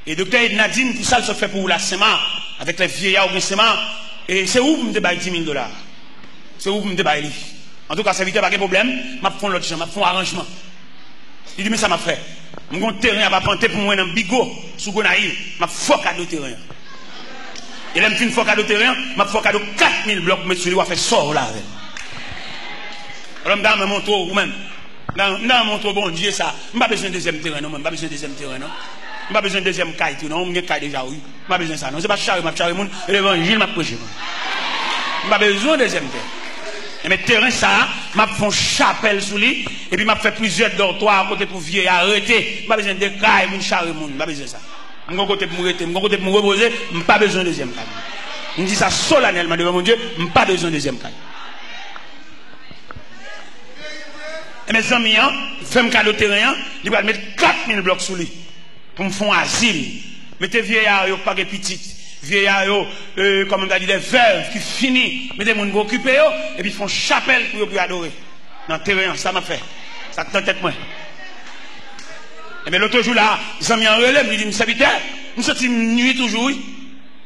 et docteur Nadine, pour ça, il se fait pour la SEMA, avec les vieillards ou SEMA, et c'est où vous me déballez $10,000? C'est où vous me déballez? En tout cas, ça évite pas de problème, je vais faire l'autre chose, je vais faire un arrangement. Il dit, mais ça m'a fait. Je vais terrain à planter pour moi dans Bigot, sous Gonaïve, je vais faire cadeau terrain. Et là, je vais faire cadeau terrain, je vais faire cadeau 4000 blocs pour monsieur, il va faire sort là. Alors, dans mon tour, vous-même, dans mon tour, bon Dieu, ça, je n'ai pas besoin de deuxième terrain, non, je n'ai pas besoin de deuxième terrain, non. Je n'ai pas besoin de deuxième caille, non, je n'ai pas déjà, oui. Je n'ai pas besoin de ça, non, c'est pas charré, je charré, l'évangile m'a prêché. Je n'ai pas besoin de deuxième terrain. Mais terrain, ça, m'a fait une chapelle sous lui, et puis m'a fait plusieurs dortoirs à côté pour vieux arrêter. Pas besoin de caille, une charre monde, pas besoin de ça. Mon côté pour m'arrêter, mon côté pour me reposer, pas besoin de deuxième caille. Je dis ça solennellement devant mon Dieu, pas besoin de deuxième caille. Et mes amis, fait un cadeau terrain, il va mettre 4000 blocs sous lui pour me faire un asile. Mettez vieillard, pas de petites. Vieillard, comme on a dit, des veuves qui finissent, mettez mon pour occuper, et puis font chapelle pour adorer. Dans le terrain, ça m'a fait. Ça te tête moi. Et bien l'autre jour là, les amis en relève, ils disent, serviteur, nous sommes une nuit toujours,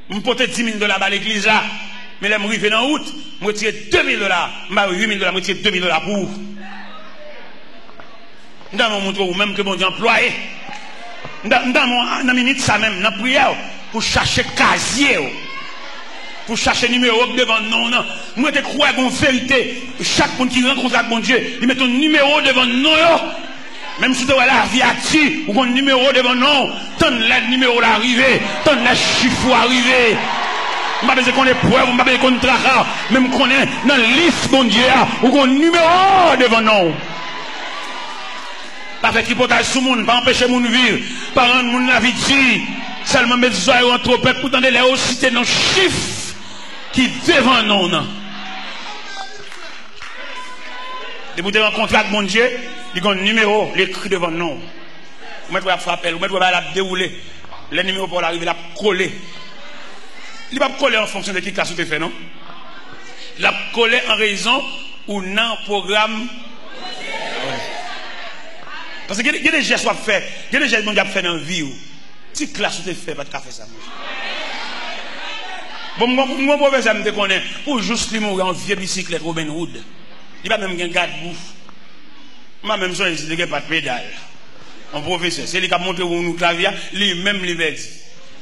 je me porte 10 000 $ à l'église là, mais là, je me arrive en août, je me retire 2 000 $, je me 8 000 $, je me retire 2 000 $ pour vous. Dans mon montre ou même que mon Dieu employé. Dans minute ça même, dans prière, pour chercher casier, pour chercher numéro devant nous. Moi, je crois qu'on vérité. Chaque monde qui rencontre avec mon Dieu, il met ton numéro devant nous. Même si tu as la viature, ou un numéro devant nous, tant le numéro l'arrivée, tant le chiffre arrivé. Je ne sais pas qu'on est preuve, je ne sais pas qu'on est tracas, même qu'on est dans la liste, mon Dieu, ou un numéro devant nous. Pas faire tripotage sur le monde, pas empêcher le monde de vivre, pas rendre le monde la vie de seulement mettre les oreilles entre eux, pour tenter les citer dans le chiffre qui devant nous. Et vous devez rencontrer avec mon Dieu, il y a un numéro, l'écrit devant nous. Vous mettez la frappelle, vous mettez la dérouler, le numéro pour l'arriver, la coller. Il va coller en fonction de qui classe vous fait, non? Il va coller en raison ou non programme. Parce qu'il y a des gestes à faire, il y a des gestes à faire dans la vie. Si classe tu fais, pas de café ça. Bon, mon professeur me connaît, pour juste lui mourir en vieux bicyclette Robin Hood. Il va même un garde-bouffe. Moi même ça, il n'y a pas de pédale. Mon professeur, c'est lui qui a monté où nous clavier, lui-même il va dire.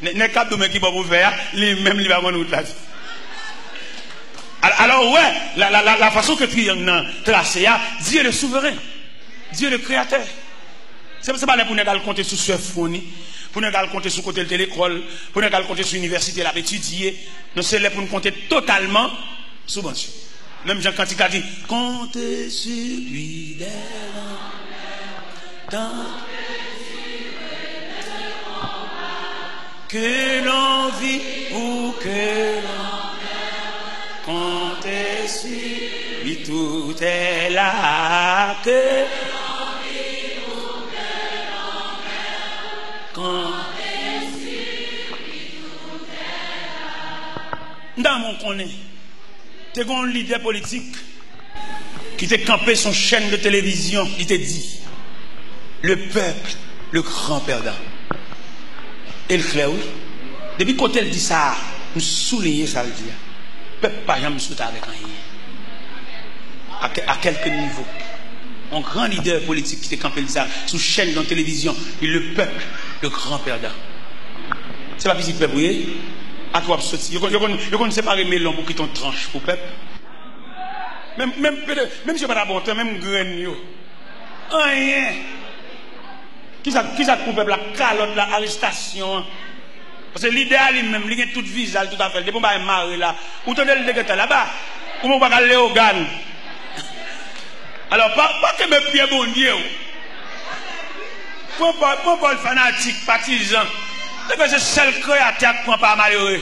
N'est pas de qui va vous faire, lui-même il va nous clavier. Alors ouais, la façon que tu as tracé, Dieu est le souverain, Dieu est le créateur. C'est pas là pour nous compter sur ce fourni, pour nous compter sur côté de l'école, pour nous compter sur l'université, là, étudier. Non, c'est là pour nous compter totalement sur bon Dieu. Même Jean Cantique a dit, comptez sur lui que l'on vit ou que l'on comptez sur lui, tout est là que dans mon connaît, tu as un leader politique qui t'a campé son chaîne de télévision, il t'a dit le peuple, le grand perdant. Et le clair, oui. Depuis quand elle dit ça, nous soulignons ça le dire. Le peuple pas jamais souhaité avec rien. À quelque niveau. Un grand leader politique qui t'a campé ça sous chaîne de télévision, et le peuple, le grand perdant. C'est pas physique peuple, oui. À toi, sortir. Je ne sais pas melon pour quitter ton tranche pour peuple. Même si je ne pas d'abord, même graine. Rien. Qui ça pour peuple, la calotte, l'arrestation. Parce que l'idéal lui-même, il a tout visage, tout à fait. Depuis qu'on va marrer là, ou tu as le dégueulasse là-bas, ou on va aller au GAN. Alors, pas que mes pieds bon Dieu. Pas le fanatique, partisan. C'est le seul créateur qui ne pas malheureux.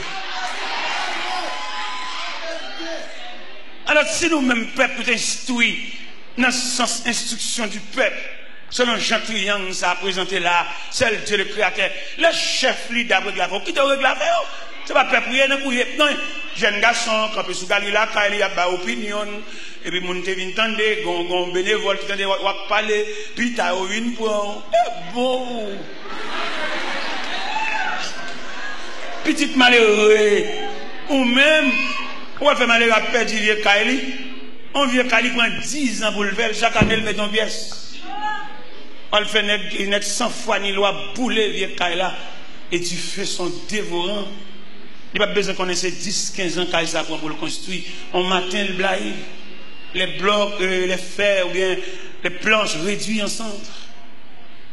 Alors, si nous-mêmes, peuple, instruit dans le sens instruction du peuple, selon Jean Triangle, ça a présenté là, seul Dieu le créateur, le chef leader de la qui te règle la faire. C'est pas peuple, rien de couiller. Non, jeune garçon, quand il y a quand il y a une opinion, et puis mon te vient tendre, gon bénévole, qui tende à parler, puis tu as une pour bon. Petite malheureux, ou même, on va faire malheureux à perdre du vieux Kaili. On vieux Kaili prend 10 ans pour le faire, chaque année il met dans pièce. On le fait net 100 fois ni loi bouler vieux Kaila, et tu fais son dévorant. Il n'y a pas besoin qu'on ait 10-15 ans Kaila pour le construire. On matin le blaye, les blocs, les fers ou bien les planches réduits ensemble.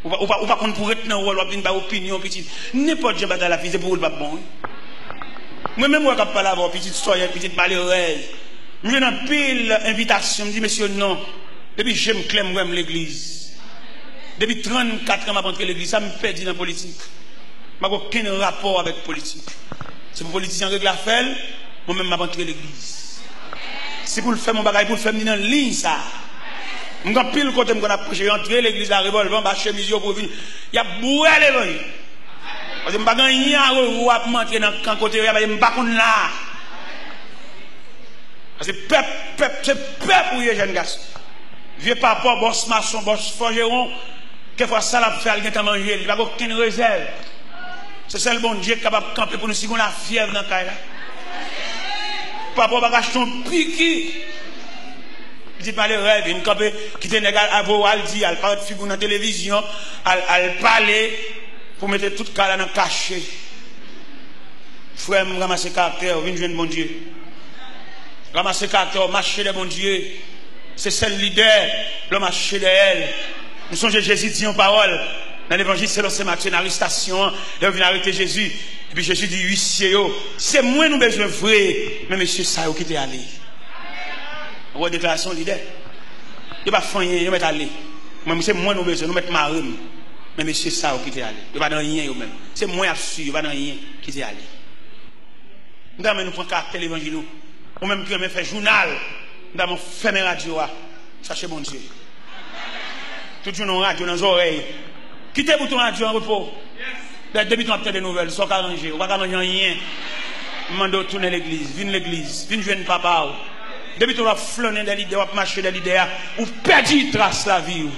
Ou pas qu'on pourrait tenir ou alors une opinion petite. N'importe quel bataille la vie, c'est pour le pas bon. Moi-même, je ne peux pas l'avoir petite soyez, petite malheureuse. Je viens dans pile invitation, je dis, monsieur, non. Depuis que je me clame l'église. Depuis 34 ans, je rentré l'église, ça me perdit dans la politique. Je n'ai aucun rapport avec la politique. C'est pour politicien règle la faire, moi-même, je rentré l'église. C'est pour le faire mon bagage, pour le faire dans la ligne, ça. Je suis pile côté, je suis rentré l'église, la revolver, je suis chemise pour venir. Il y a boué l'évangile. Parce que je ne suis pas revoir mentir dans le côté, je ne suis pas là. Parce que c'est peuple pour les jeunes garçons. Vieux papa, boss maçon, boss forgeron, quelquefois ça l'a fait, il a mangé, il n'a aucune réserve. C'est ça le bon Dieu qui est capable de camper pour nous si on a fièvre dans le cas. Papa va acheter un piqui. Il dit pas les rêves, il campe, qui te négal à vous, il dit, il parle de figure dans la télévision, il parle pour mettre tout le cas dans le cachet. Frère, je ramasse le caractère, je viens de bon Dieu. Ramasser caractère, marcher de bon Dieu. C'est celle leader, le marché de elle. Nous sommes Jésus dit en parole. Dans l'évangile, c'est l'océan Matthieu, une arrestation. Il vient arrêter Jésus. Et puis Jésus dit, huissier, c'est moi nous besoin vrai. Mais monsieur, ça, qui t'est allé. On voit déclaration leader. Il n'y a pas de rien, il va aller. Mais c'est moi nous besoin, nous mettons ma rime. Mais monsieur, ça, qui t'est allé. Il n'y a pas de rien, même. C'est moi à suivre, il n'y a pas de rien qui t'est allé. Nous avons pris caractère l'évangile. Ou même qui fait journal, nous avons fait mes radios. Sachez mon Dieu. Tout le monde radio dans les oreilles. Quittez pour ton radio en repos. Depuis qu'on a des nouvelles, soit arrangé, on va pas arranger rien. Mando tourner l'église, viens l'église, viens jouer papa. Depuis qu'on a flâné des l'idée, on va marcher des l'idée, ou perdu trace la vie.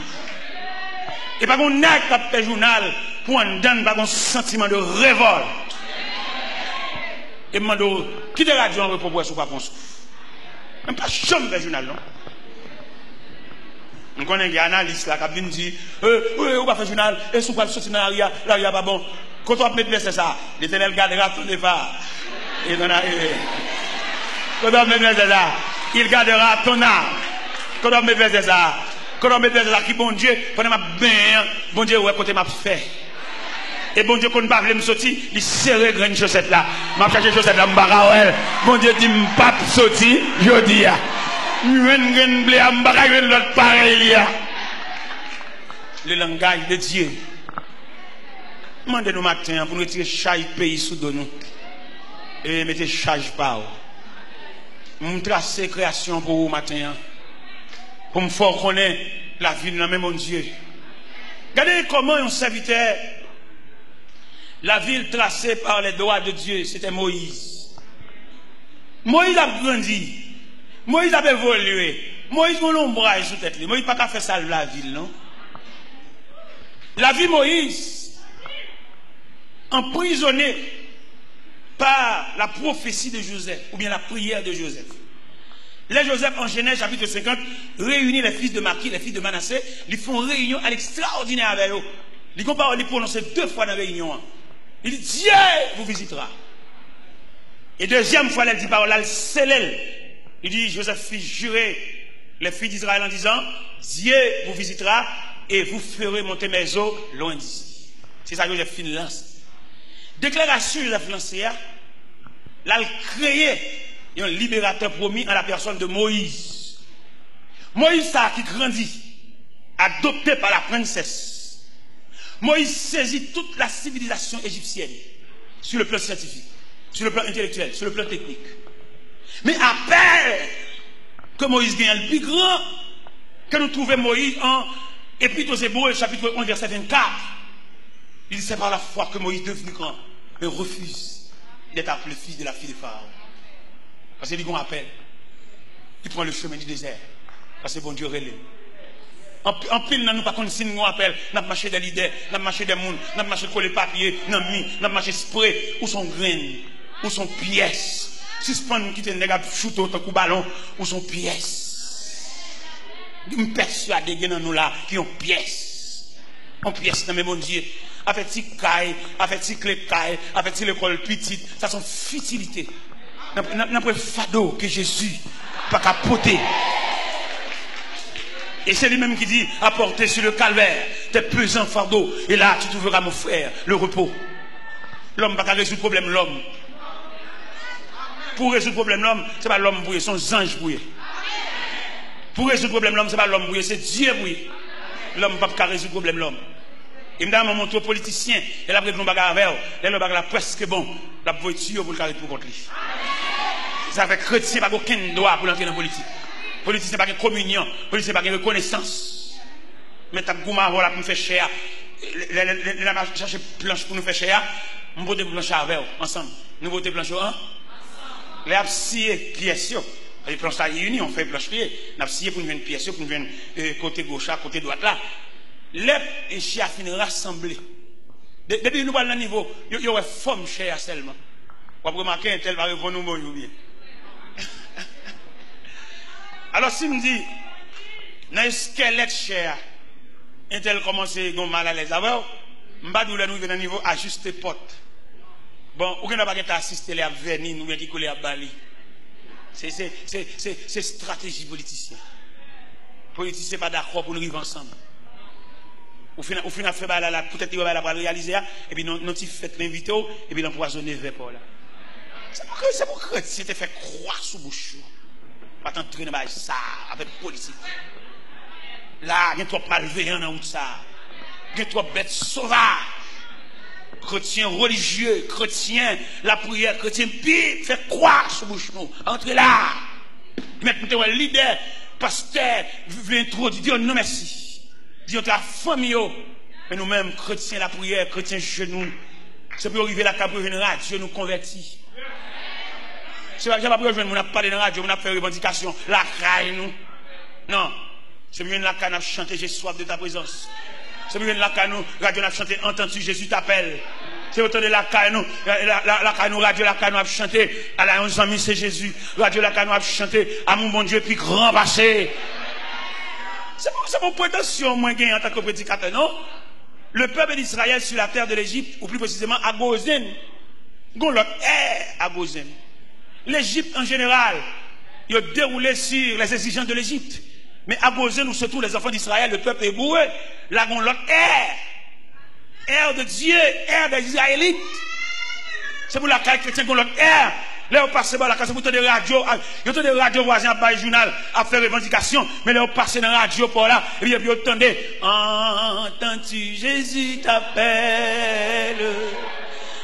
Et pas qu'on n'a qu'à faire journal pour en donner pas un sentiment de révolte. Et mando quittez la radio en repos pour soit pas qu'on souffre. Même pas chambre de journal non. On connaît des analystes là qui viennent dire on va faire journal et si on va sortir dans l'aria pas bon. Quand on met verset ça, l'Éternel gardera ton départ. Et quand on met verset ça, il gardera ton âme. Quand on met verset ça, qui bon Dieu, pendant ma bien, bon Dieu ouais côté m'a fait. Et bon Dieu, quand on parle, me sortir, il serre grande chaussette là. M'a cherché chaussette là, m'barra bon Dieu dit m'pap sorti, je dis le langage de Dieu. Demandez-nous matin pour nous retirer chaque pays sous nous. Et mettez charge par vous. Nous tracer création pour vous matin. Pour me faire connaître la vie de notre bon Dieu. Regardez comment un serviteur, la ville tracée par les doigts de Dieu, c'était Moïse. Moïse a grandi. Moïse a évolué. Moïse a un ombrage sous tête. Moïse n'a pas fait ça la ville, non? La vie Moïse, emprisonné par la prophétie de Joseph, ou bien la prière de Joseph. Les Joseph, en Genèse chapitre 50, réunit les fils de Maki, les fils de Manassé, ils font réunion à l'extraordinaire avec eux. Ils comparent, ils prononcent 2 fois dans la réunion. Il dit, Dieu vous visitera. Et deuxième fois, il dit parole, là, c'est il dit, Joseph fit jurer les filles d'Israël en disant, Dieu vous visitera et vous ferez monter mes eaux loin d'ici. C'est ça que Joseph fin lance. Déclaration de Joseph lancée, là, il créé un libérateur promis en la personne de Moïse. Moïse, ça qui grandit, adopté par la princesse. Moïse saisit toute la civilisation égyptienne sur le plan scientifique, sur le plan intellectuel, sur le plan technique. Mais après que Moïse gagne le plus grand, que nous trouvons Moïse en Épître aux Hébreux, chapitre 11, verset 24, il dit c'est par la foi que Moïse devenu grand, mais refuse d'être appelé fils de la fille de Pharaon. Parce qu'il dit qu'on appelle, il prend le chemin du désert, parce que bon Dieu relève. En pile, nous pas qu'on signe, nous appelle, nous avons marché des leaders, nous avons marché des mouns, nous avons marché coller papier, nous avons marché spray, où sont graines, où sont pièces. Suspend qui te nègre shoot autant coup ballon ou son pièce. Je me persuade que nous là qui ont pièce. En pièce dans mes bon Dieu. Avec petit caille, avec petit clé caille, avec petit l'école petite, ça sont futilités. N'a pas fado que Jésus pas capoter. Et c'est lui-même qui dit apporter sur le calvaire tes pesants fardeaux et là tu trouveras mon frère le repos. L'homme pas résoudre le problème l'homme. pour résoudre le problème l'homme, ce n'est pas l'homme brouillé, son ange brouillé. Pour résoudre le problème l'homme, ce n'est pas l'homme brouillé, c'est Dieu brouillé. L'homme ne peut pas résoudre le problème l'homme. Il m'a montré aux politiciens, et là, après, nous bagarre avec eux, le bagarre presque bon, la voiture pour le carré pour contre lui. Ça fait chrétien, pas aucun droit pour l'entrer dans la politique. Politicien, pas de communion, politicien, pas de reconnaissance. Mais t'as gouma, voilà, pour nous faire cher. La marche chercher planche pour nous faire cher. Nous votons planche avec eux, ensemble. Nous votons planche ensemble. Les absciés, pièces, les planches là réunies, on fait planche pied. Nous absciés pour nous faire une pièce, pour nous faire côté gauche, côté droite là. Les chiens finissent rassemblés. Depuis nous parlons de niveau, il y a une forme chère seulement. Vous pouvez remarquer un tel va répondre nous bon ou bien. Alors si me dit, dans un squelette cher, un tel commence à mal à l'aise. Alors, je ne vais pas nous arriver dans un niveau ajuster porte. Bon, ou qu'on n'a pas assisté à venir, nous qui coller à Bali. C'est stratégie politicienne. Politiciens pas d'accord pour nous vivre ensemble. Au final, fait peut-être qu'il va réaliser, et puis nous fait l'inviter, et puis l'empoisonner vers là. C'est pour que tu t'es fait croire sous bouche. Pas t'entraîner dans ça, avec politique. Là, il y a trop malveillant dans ça. Il y a trop bêtes sauvages. Chrétiens religieux, chrétiens, la prière, chrétien pire, fait croire sous bouche nous. Entrez là. Maintenant, un leader, pasteur, veut introduire, dire non merci. Dis ta famille, mais nous-mêmes, chrétiens, la prière, chrétiens chez nous, c'est pour arriver à la cabre générale, Dieu nous convertit. C'est pas pour rejoindre, on n'a pas de radio, on a fait revendication, la caille nous. Non. C'est mieux la caille, on a chanté, j'ai soif de ta présence. C'est mieux la caille, nous, radio, on a chanté, entends-tu, Jésus t'appelle. C'est autant de la caille, nous, la caille, nous, radio, la caille, nous a chanté, à la 11 amis, c'est Jésus. Radio, la caille, nous a chanté, à mon bon Dieu, puis grand passé. C'est mon prétention, moi, en tant que prédicateur, non? Le peuple d'Israël sur la terre de l'Égypte, ou plus précisément à Gozen, l'autre est à Gozen. L'Égypte en général, il a déroulé sur les exigences de l'Égypte. Mais à Gozen, où se trouvent les enfants d'Israël, le peuple hébreu, là, l'autre air de Dieu, air des Israélites. C'est pour la caille chrétienne qu'on l'autre air. Là, on passe par la case, vous avez des radios, il y a des radios voisins à le journal, à faire revendication, mais là, on passe dans la radio pour là, et puis, vous entendez, entends-tu, Jésus t'appelle,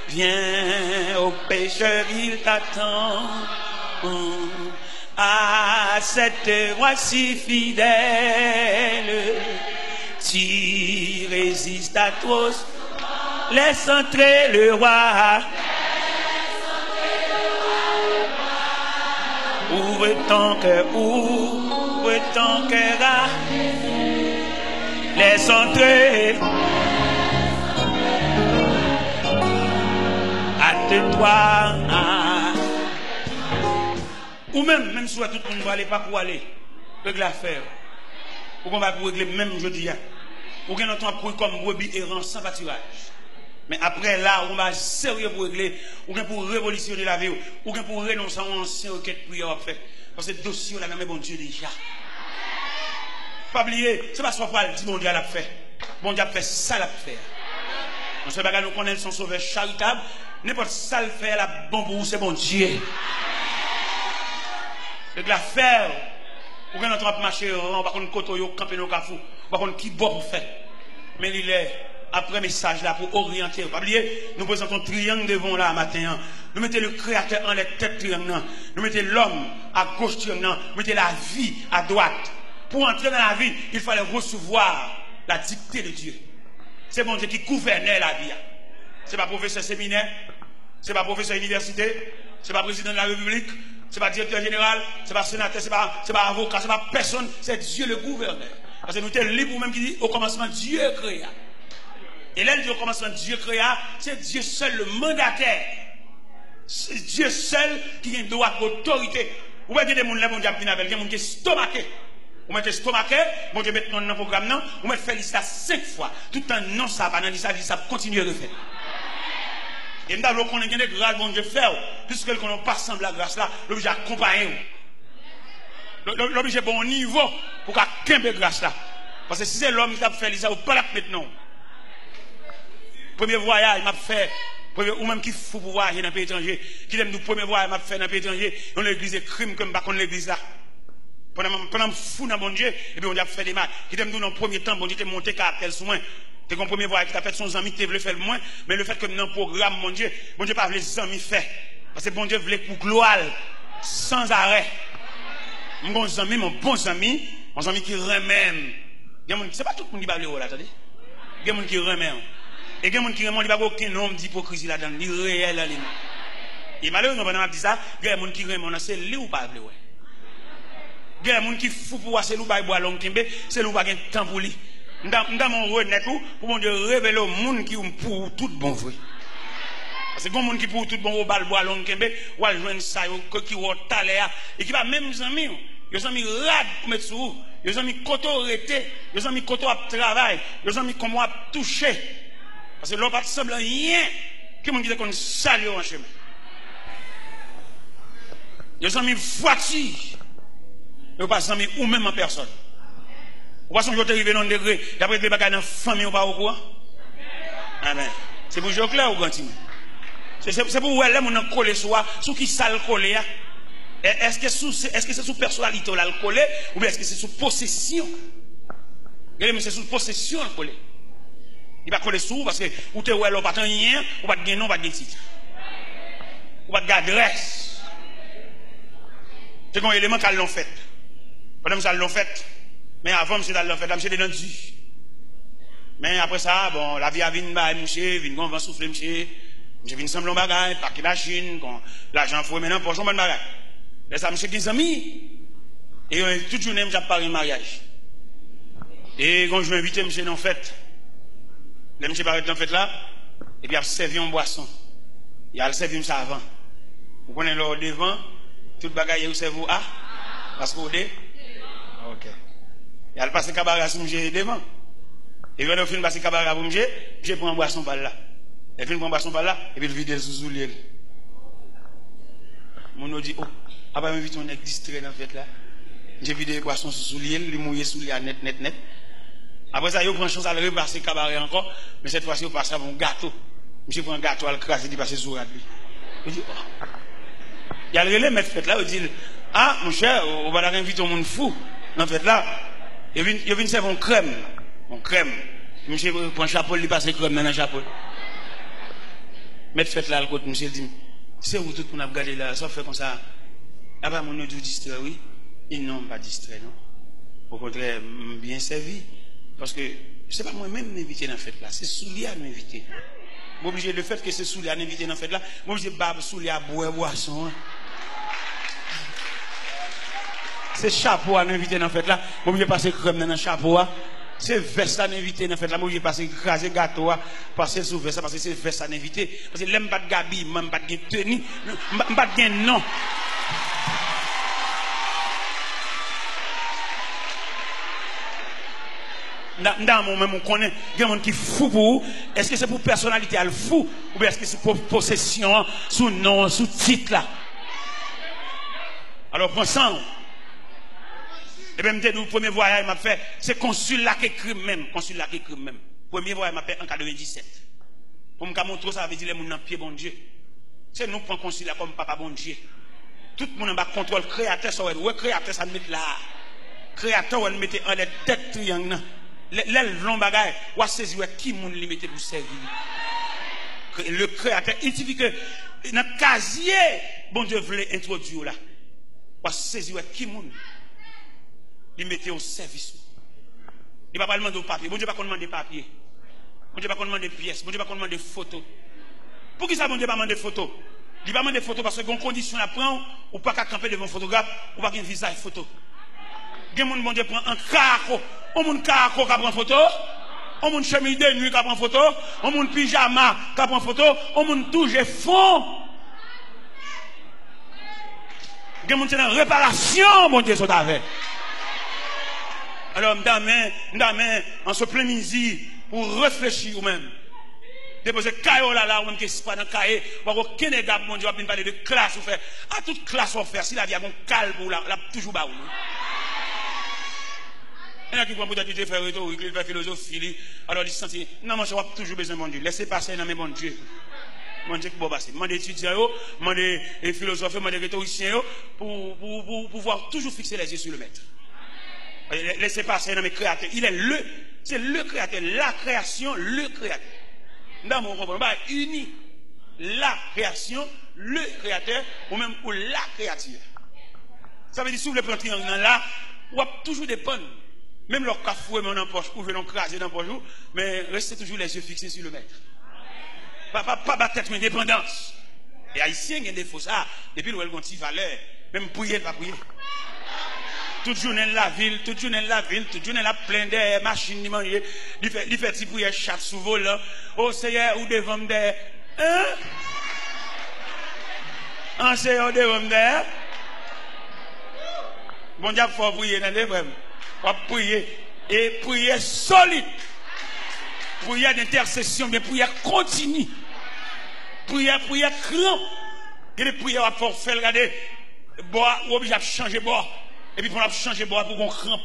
viens au pécheur, il t'attend, à cette voix si fidèle, tu résistes à trop, laisse entrer le roi. Ouvre ton cœur à laisse entrer. Hâte-toi. Ou même si tout le monde va aller, pas pour aller, régler l'affaire. Ou qu'on va pour régler même jeudi. Ou qu'on entend pour comme brebis errant sans pâturage. Mais après là, on va sérieux pour régler, ou bien pour révolutionner la vie, ou bien pour renoncer à un ancien requête prière à faire. Parce que ce dossier, on a même bon Dieu déjà. Pas oublier, c'est pas ce qu'on dit bon Dieu l'a fait. Bon Dieu a fait ça l'a fait. On sait pas nous connaître son sauveur charitable, n'importe ça le fait, la bon pour vous, c'est bon Dieu. C'est de la faire, ou bien on va marcher, on va contre côté, camper nos cafous, on va contre qui bon pour faire. Mais il est. Après message là pour orienter. Pas oublier, nous présentons un triangle devant là matin. Nous mettons le créateur en les têtes triangle. Nous mettons l'homme à gauche triangle. Nous mettons la vie à droite. Pour entrer dans la vie, il fallait recevoir la dictée de Dieu. C'est bon Dieu qui gouvernait la vie. C'est pas professeur séminaire, c'est pas professeur université, c'est pas président de la République, c'est pas directeur général, c'est pas sénateur, c'est pas avocat, c'est pas personne, c'est Dieu le gouverneur. Parce que nous sommes libres même qui dit au commencement Dieu créa. Et là, au commencement, Dieu créa, c'est Dieu seul le mandataire. C'est Dieu seul qui a le droit d'autorité. Vous voyez des gens là, mon Dieu, il y a des gens qui sont stomaqués. Vous mettez stomaqué, mon Dieu, maintenant dans le programme, vous mettez fait ça 5 fois. Tout un non, ça va dans l'histoire, ça continue de faire. Et nous avons qu'on a des grâces, mon Dieu, faire, puisque nous n'avons pas semblé la grâce là, l'objet accompagné. L'objet bon niveau pour qu'il y ait grâce là. Parce que si c'est l'homme qui a fait ça, vous ne pouvez pas la maintenant. Premier voyage, il m'a fait Ou même qui fou pour voyager dans le pays étranger, qui aime nous premier voyage m'a fait dans le pays étranger, dans l'église et crime comme pas contre l'église là. Pendant fou dans bon Dieu, et puis on a fait des mal. Qui aime nous dans le premier temps, bon Dieu t'es monté caractère sur moi. T'es comme premier voyage qui t'a fait son ami, t'es voulu faire le moins, mais le fait que dans le programme, bon Dieu pas les amis fait. Parce que bon Dieu voulait pour gloire, sans arrêt. Mon bon ami qui remet. C'est pas tout le monde qui parle là, attendez. Il y a des gens qui remet. Et il y a des gens qui remet, il n'y a pas aucun nom d'hypocrisie là-dedans, il est réel. Et malheureusement, pendant que je dis ça, il y a des gens qui remet, c'est lui ou pas. Il y a des gens qui fou pour voir, c'est lui ou pas, c'est lui ou pas, il y a un temps pour lui. Dans mon renet pour mon Dieu révéler au monde qui pour tout bon vrai. Parce que bon monde qui pour tout bon au bal bois long kembe ou al joindre ça qui au taler et qui va même amis yo amis rad pour mettre sur yo amis koto rete yo amis koto à travail yo amis comment à toucher parce que l'on pas semble rien qui monde qui qu'on salut en chemin yo amis voiture yo pas amis ou même en personne. Ou pas son jour arrivé dans un degré, d'après des bagages dans la famille ou pas au courant? Amen. C'est pour jouer clair ou grand? C'est pour où elle est, mon collé soit, sous qui ça le collé? Est-ce que c'est sous personnalité là le collé, ou bien est-ce que c'est sous possession? Regardez, mais c'est sous possession le collé. Il va coller sous parce que, ou t'es où elle, ou pas rien, ou pas de gain, non, pas de titre. Ou pas de adresse. C'est un élément qu'elle l'ont fait. Pendant que ça l'ont fait. Mais avant, monsieur dans l'enfer, monsieur dans le mais après ça, bon, la vie a venu, monsieur, vient qu'on va souffler, monsieur vient sembler bagage, paquet la Chine, l'argent faut maintenant pour son bon bagage. Et ça, monsieur, des amis, et toute journée, j'ai parlé de mariage. Et quand je m'invite, monsieur, dans la fête, le monsieur paraît dans la fête là, et puis il a servi en boisson. Il a servi ça avant. Vous connaissez le devant, tout bagage, vous servez à, parce que vous êtes, ok. Et elle passe le cabaret sur monsieur devant. Et quand on finit passer le cabaret pour monsieur, je prends un boisson par là. Elle finit prendre un boisson par là, et puis il vide sous l'île. Mon dit, oh, après m'invite on est distrait dans la fête là. J'ai vidé les boissons sous l'île, il mouillé sous l'île net. Après ça, il prend chance à le repasser le cabaret encore, mais cette fois-ci, il passe à mon gâteau. Monsieur prend un gâteau à le craser, il passe sur lui. Il dit, oh. Il y a le relais, mais fête là, il dit, ah, mon cher, on va inviter un monde fou dans la fête là. Il vient servir mon crème. Monsieur prend un chapeau, il passe crème dans le chapeau. Mettre fête là, le côté, monsieur dit, c'est où tout le monde a regardé là, ça fait comme ça. Après, mon dit distrait, oui. Ils n'ont pas distrait, non. Au contraire, bien servi. Parce que, c'est pas moi-même m'inviter dans la fête là, c'est Soulia à m'inviter. M'obligé le fait que c'est Soulia à m'inviter dans la fête là, m'obligé de Soulia à boire boisson. C'est chapeau à inviter dans la fête là. Moi, je passer crème dans le chapeau. C'est veste à inviter dans la fête là. Moi, je passer craser gâteau. Passer sous veste parce que c'est veste à inviter. Parce que l'aime pas de gabi, même pas de tenue, pas de non. Dans mon même on connaît des gens qui fou pour vous. Est-ce que c'est pour personnalité à le fou ou bien est-ce que c'est pour possession sous nom, sous titre là? Alors prends ça. Et bien, le premier voyage m'a fait, c'est consul là qui écrit même. Premier voyage m'a fait en 97. Pour me montrer ça, veut dire les gens dans pied bon Dieu. C'est nous qui prenons consul là comme papa bon Dieu. Tout le monde a contrôle créateur, ça ouais, créateur, ça met là. Créateur, on mettait en les têtes triangle. Les longs bagages, on saisir qui monde li mettait pour servir. Le créateur, il dit que dans le casier, bon Dieu voulait introduire là. On saisir qui monde. Il mettait au service. Il ne va pas demander de papier. Bon Dieu ne va pas demander de papier. Bon Dieu ne va pas demander de pièces. Bon Dieu ne va pas demander de photos. Pour qui ça, bon Dieu ne va pas demander de photos? Il ne va pas demander de photos parce que une condition à prendre, ou pas qu'à camper devant un photographe, ou pas qu'un visage photo. Il y a des gens qui prend un carco. Un monde carco qui prend photo. Un monde chemise de nuit qui prend photo. Un monde pyjama qui prend photo. Un monde touche fond. Il y a des gens qui sont en réparation, mon Dieu, sont avec. Alors, m'dame, en ce plein midi, pour réfléchir ou même. Déposer caillou là, ou même qui se passe dans le cahier, pour aucun égard, mon Dieu, va parler de classe ou faire. À toute classe ou faire, si la vie a un calme pour la toujours bas. Il y en a qui vont peut-être faire rhétorique, faire philosophie, alors ils se sentent, non, moi, je vais toujours besoin de mon Dieu. Laissez passer dans mes bons Dieu. Demandez que bon passer. Demandez étudiants, demandez philosophes, demandez rhétoriciens pour pouvoir toujours fixer les yeux sur le maître. Laissez passer dans mes créateurs. Il est c'est le créateur, la création, le créateur. Dans mon comprendre, uni la création, le créateur, ou même pour la créature. Ça veut dire si vous voulez prendre un triangle là, vous avez toujours des pannes. Même leur cafoué, mais en poche, vous pouvez l'encraser dans poche, mais restez toujours les yeux fixés sur le maître. Pas tête, mais dépendance. Et haïtien, il y a des faux ça. Depuis le petit valeur, même prier, pas prier. Toute journée la ville, toute journée la plein de machines, il fait petit prier chaque sous vol. Oh Seigneur, ou devant des. Hein? En Seigneur, devant des. Bon Dieu, il faut prier dans les vraies. Il faut prier. Et prier solide. Prière d'intercession, mais prière continue. Prière crampe. Il y a des prières à faire regarder. Bois, ou obligé de changer bois. Et puis pour changer bois pour qu'on crampe.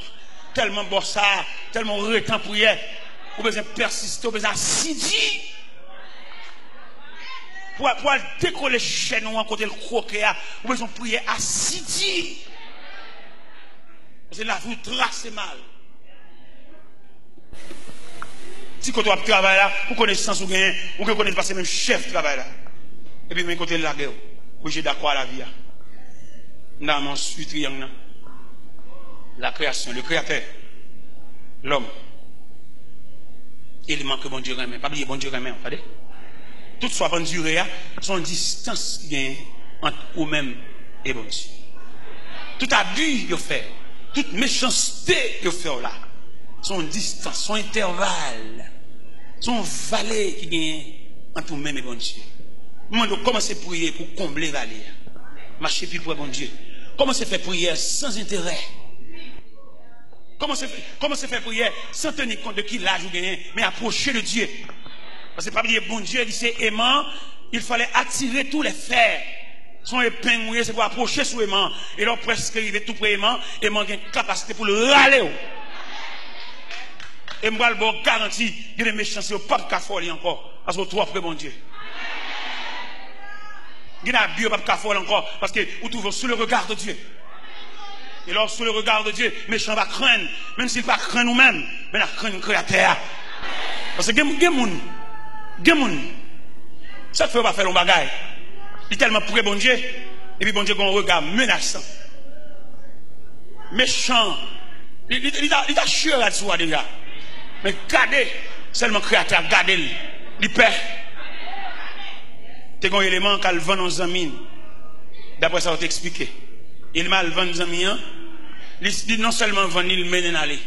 Tellement bois ça, tellement retard prière. Ou besoin persister, ou besoin assidu. Pour décoller chez nous, en côté le croquet, ou besoin prier assidu. Parce que là, vous tracez mal. Si quand on travaille là, vous connaissez sans ou bien, ou que vous connaissez pas même chef travail là. Et puis, même côté de la guerre, vous êtes d'accord à la vie. Dans mon triangle, la création, le créateur, l'homme. Il manque bon Dieu remet. Pas oublier bon Dieu remet, vous savez. Toutefois, bonne durée, son distance qui est entre vous-même et bon Dieu. Tout abus qu'il fait, toute méchanceté qu'il fait là, son distance, son intervalle, son valet qui gagne entre vous-même et bon Dieu. Moi, je commence à prier pour combler valet. Marcher plus pour bon Dieu. Commencez à faire prière sans intérêt. Commencez à faire prière sans tenir compte de qui l'âge vous gagnez, mais approcher de Dieu. Parce que pas dire bon Dieu, il dit c'est aimant, il fallait attirer tous les fers. Son épingle, c'est pour approcher sous aimant. Et là, presque arriver tout près aimant, aimant a une capacité pour le râler. Et moi, le bon garantie, il y a des méchants, il n'y a pas de café encore. Parce que vous trouvez bon Dieu. Il y a des pas de café encore. Parce que vous trouvez sous le regard de Dieu. Et alors, sous le regard de Dieu, méchant va craindre. Même s'il ne va pas craindre nous-mêmes, mais il va craindre le créateur. Parce que il y a des gens, ça ne fait pas faire le bagage. Il est tellement pour bon Dieu. Et puis bon Dieu, qu'on regarde menaçant. Méchant. Il a chié là-dessus déjà. Mais gardez, seulement créateur, gardez-le. Il perd. C'est un élément qu'elle vend dans un mine. D'après ça, on t'explique. Il m'a vendu dans un mine. Il dit non seulement vendre, il mène à aller.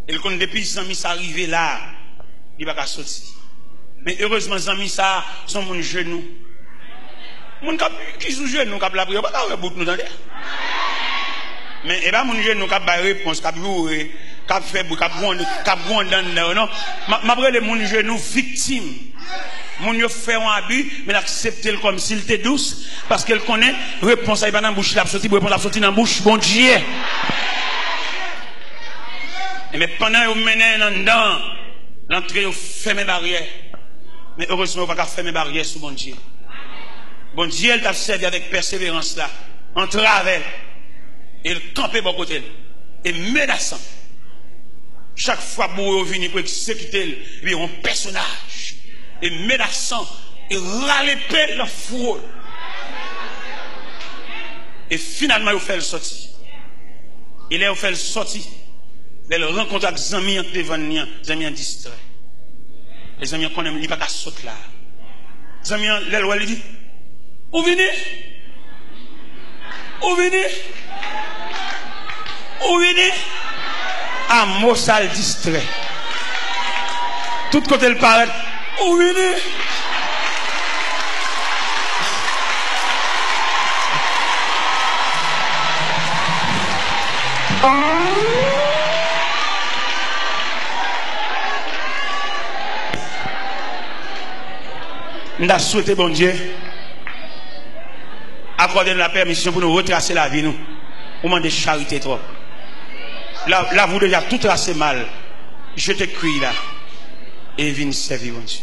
Et quand depuis les amis sont arrivés là, il va pas sortir. Mais heureusement, les amis sont mon genou. Mon qui sous genou, qui la prière, pas de bout nous dans l'air. Mais et pas mon genou qui a pas réponse, qui a joué, qui a fait, qui a brûlé dans l'air. Non, m'après les mon genou victime. Mon yo fait un abus, mais l'accepter comme s'il était douce, parce qu'elle connaît, réponse à dans la bouche, la sortie, réponse à sortir dans la bouche, bon Dieu. Et mais pendant que vous menez dedans, l'entrée, vous fermez barrière. Mais heureusement, vous ne pouvez pas fermer barrière sous bon Dieu. Bon Dieu, il t'a servi avec persévérance là, en travers. Et il campait bon côté. Et menaçant. Chaque fois que vous venez pour exécuter, il y a un personnage. Et menaçant. Et râler la foule. Et finalement, il fait le sorti. Il a fait le sorti. Il rencontre avec les amis devant les amis distraits. Les amis qu'on aime, il ne va pas sauter là. Les amis, il dit, où venez? Où venez? Où venez? À Mossal distrait. Tout côté le paraît. Où venez? Nous avons souhaité, bon Dieu, accorder la permission pour nous retracer la vie, nous. Au moment de charité trop. Là, vous déjà tout tracé mal. Je te crie là. Et viens servir, bon Dieu.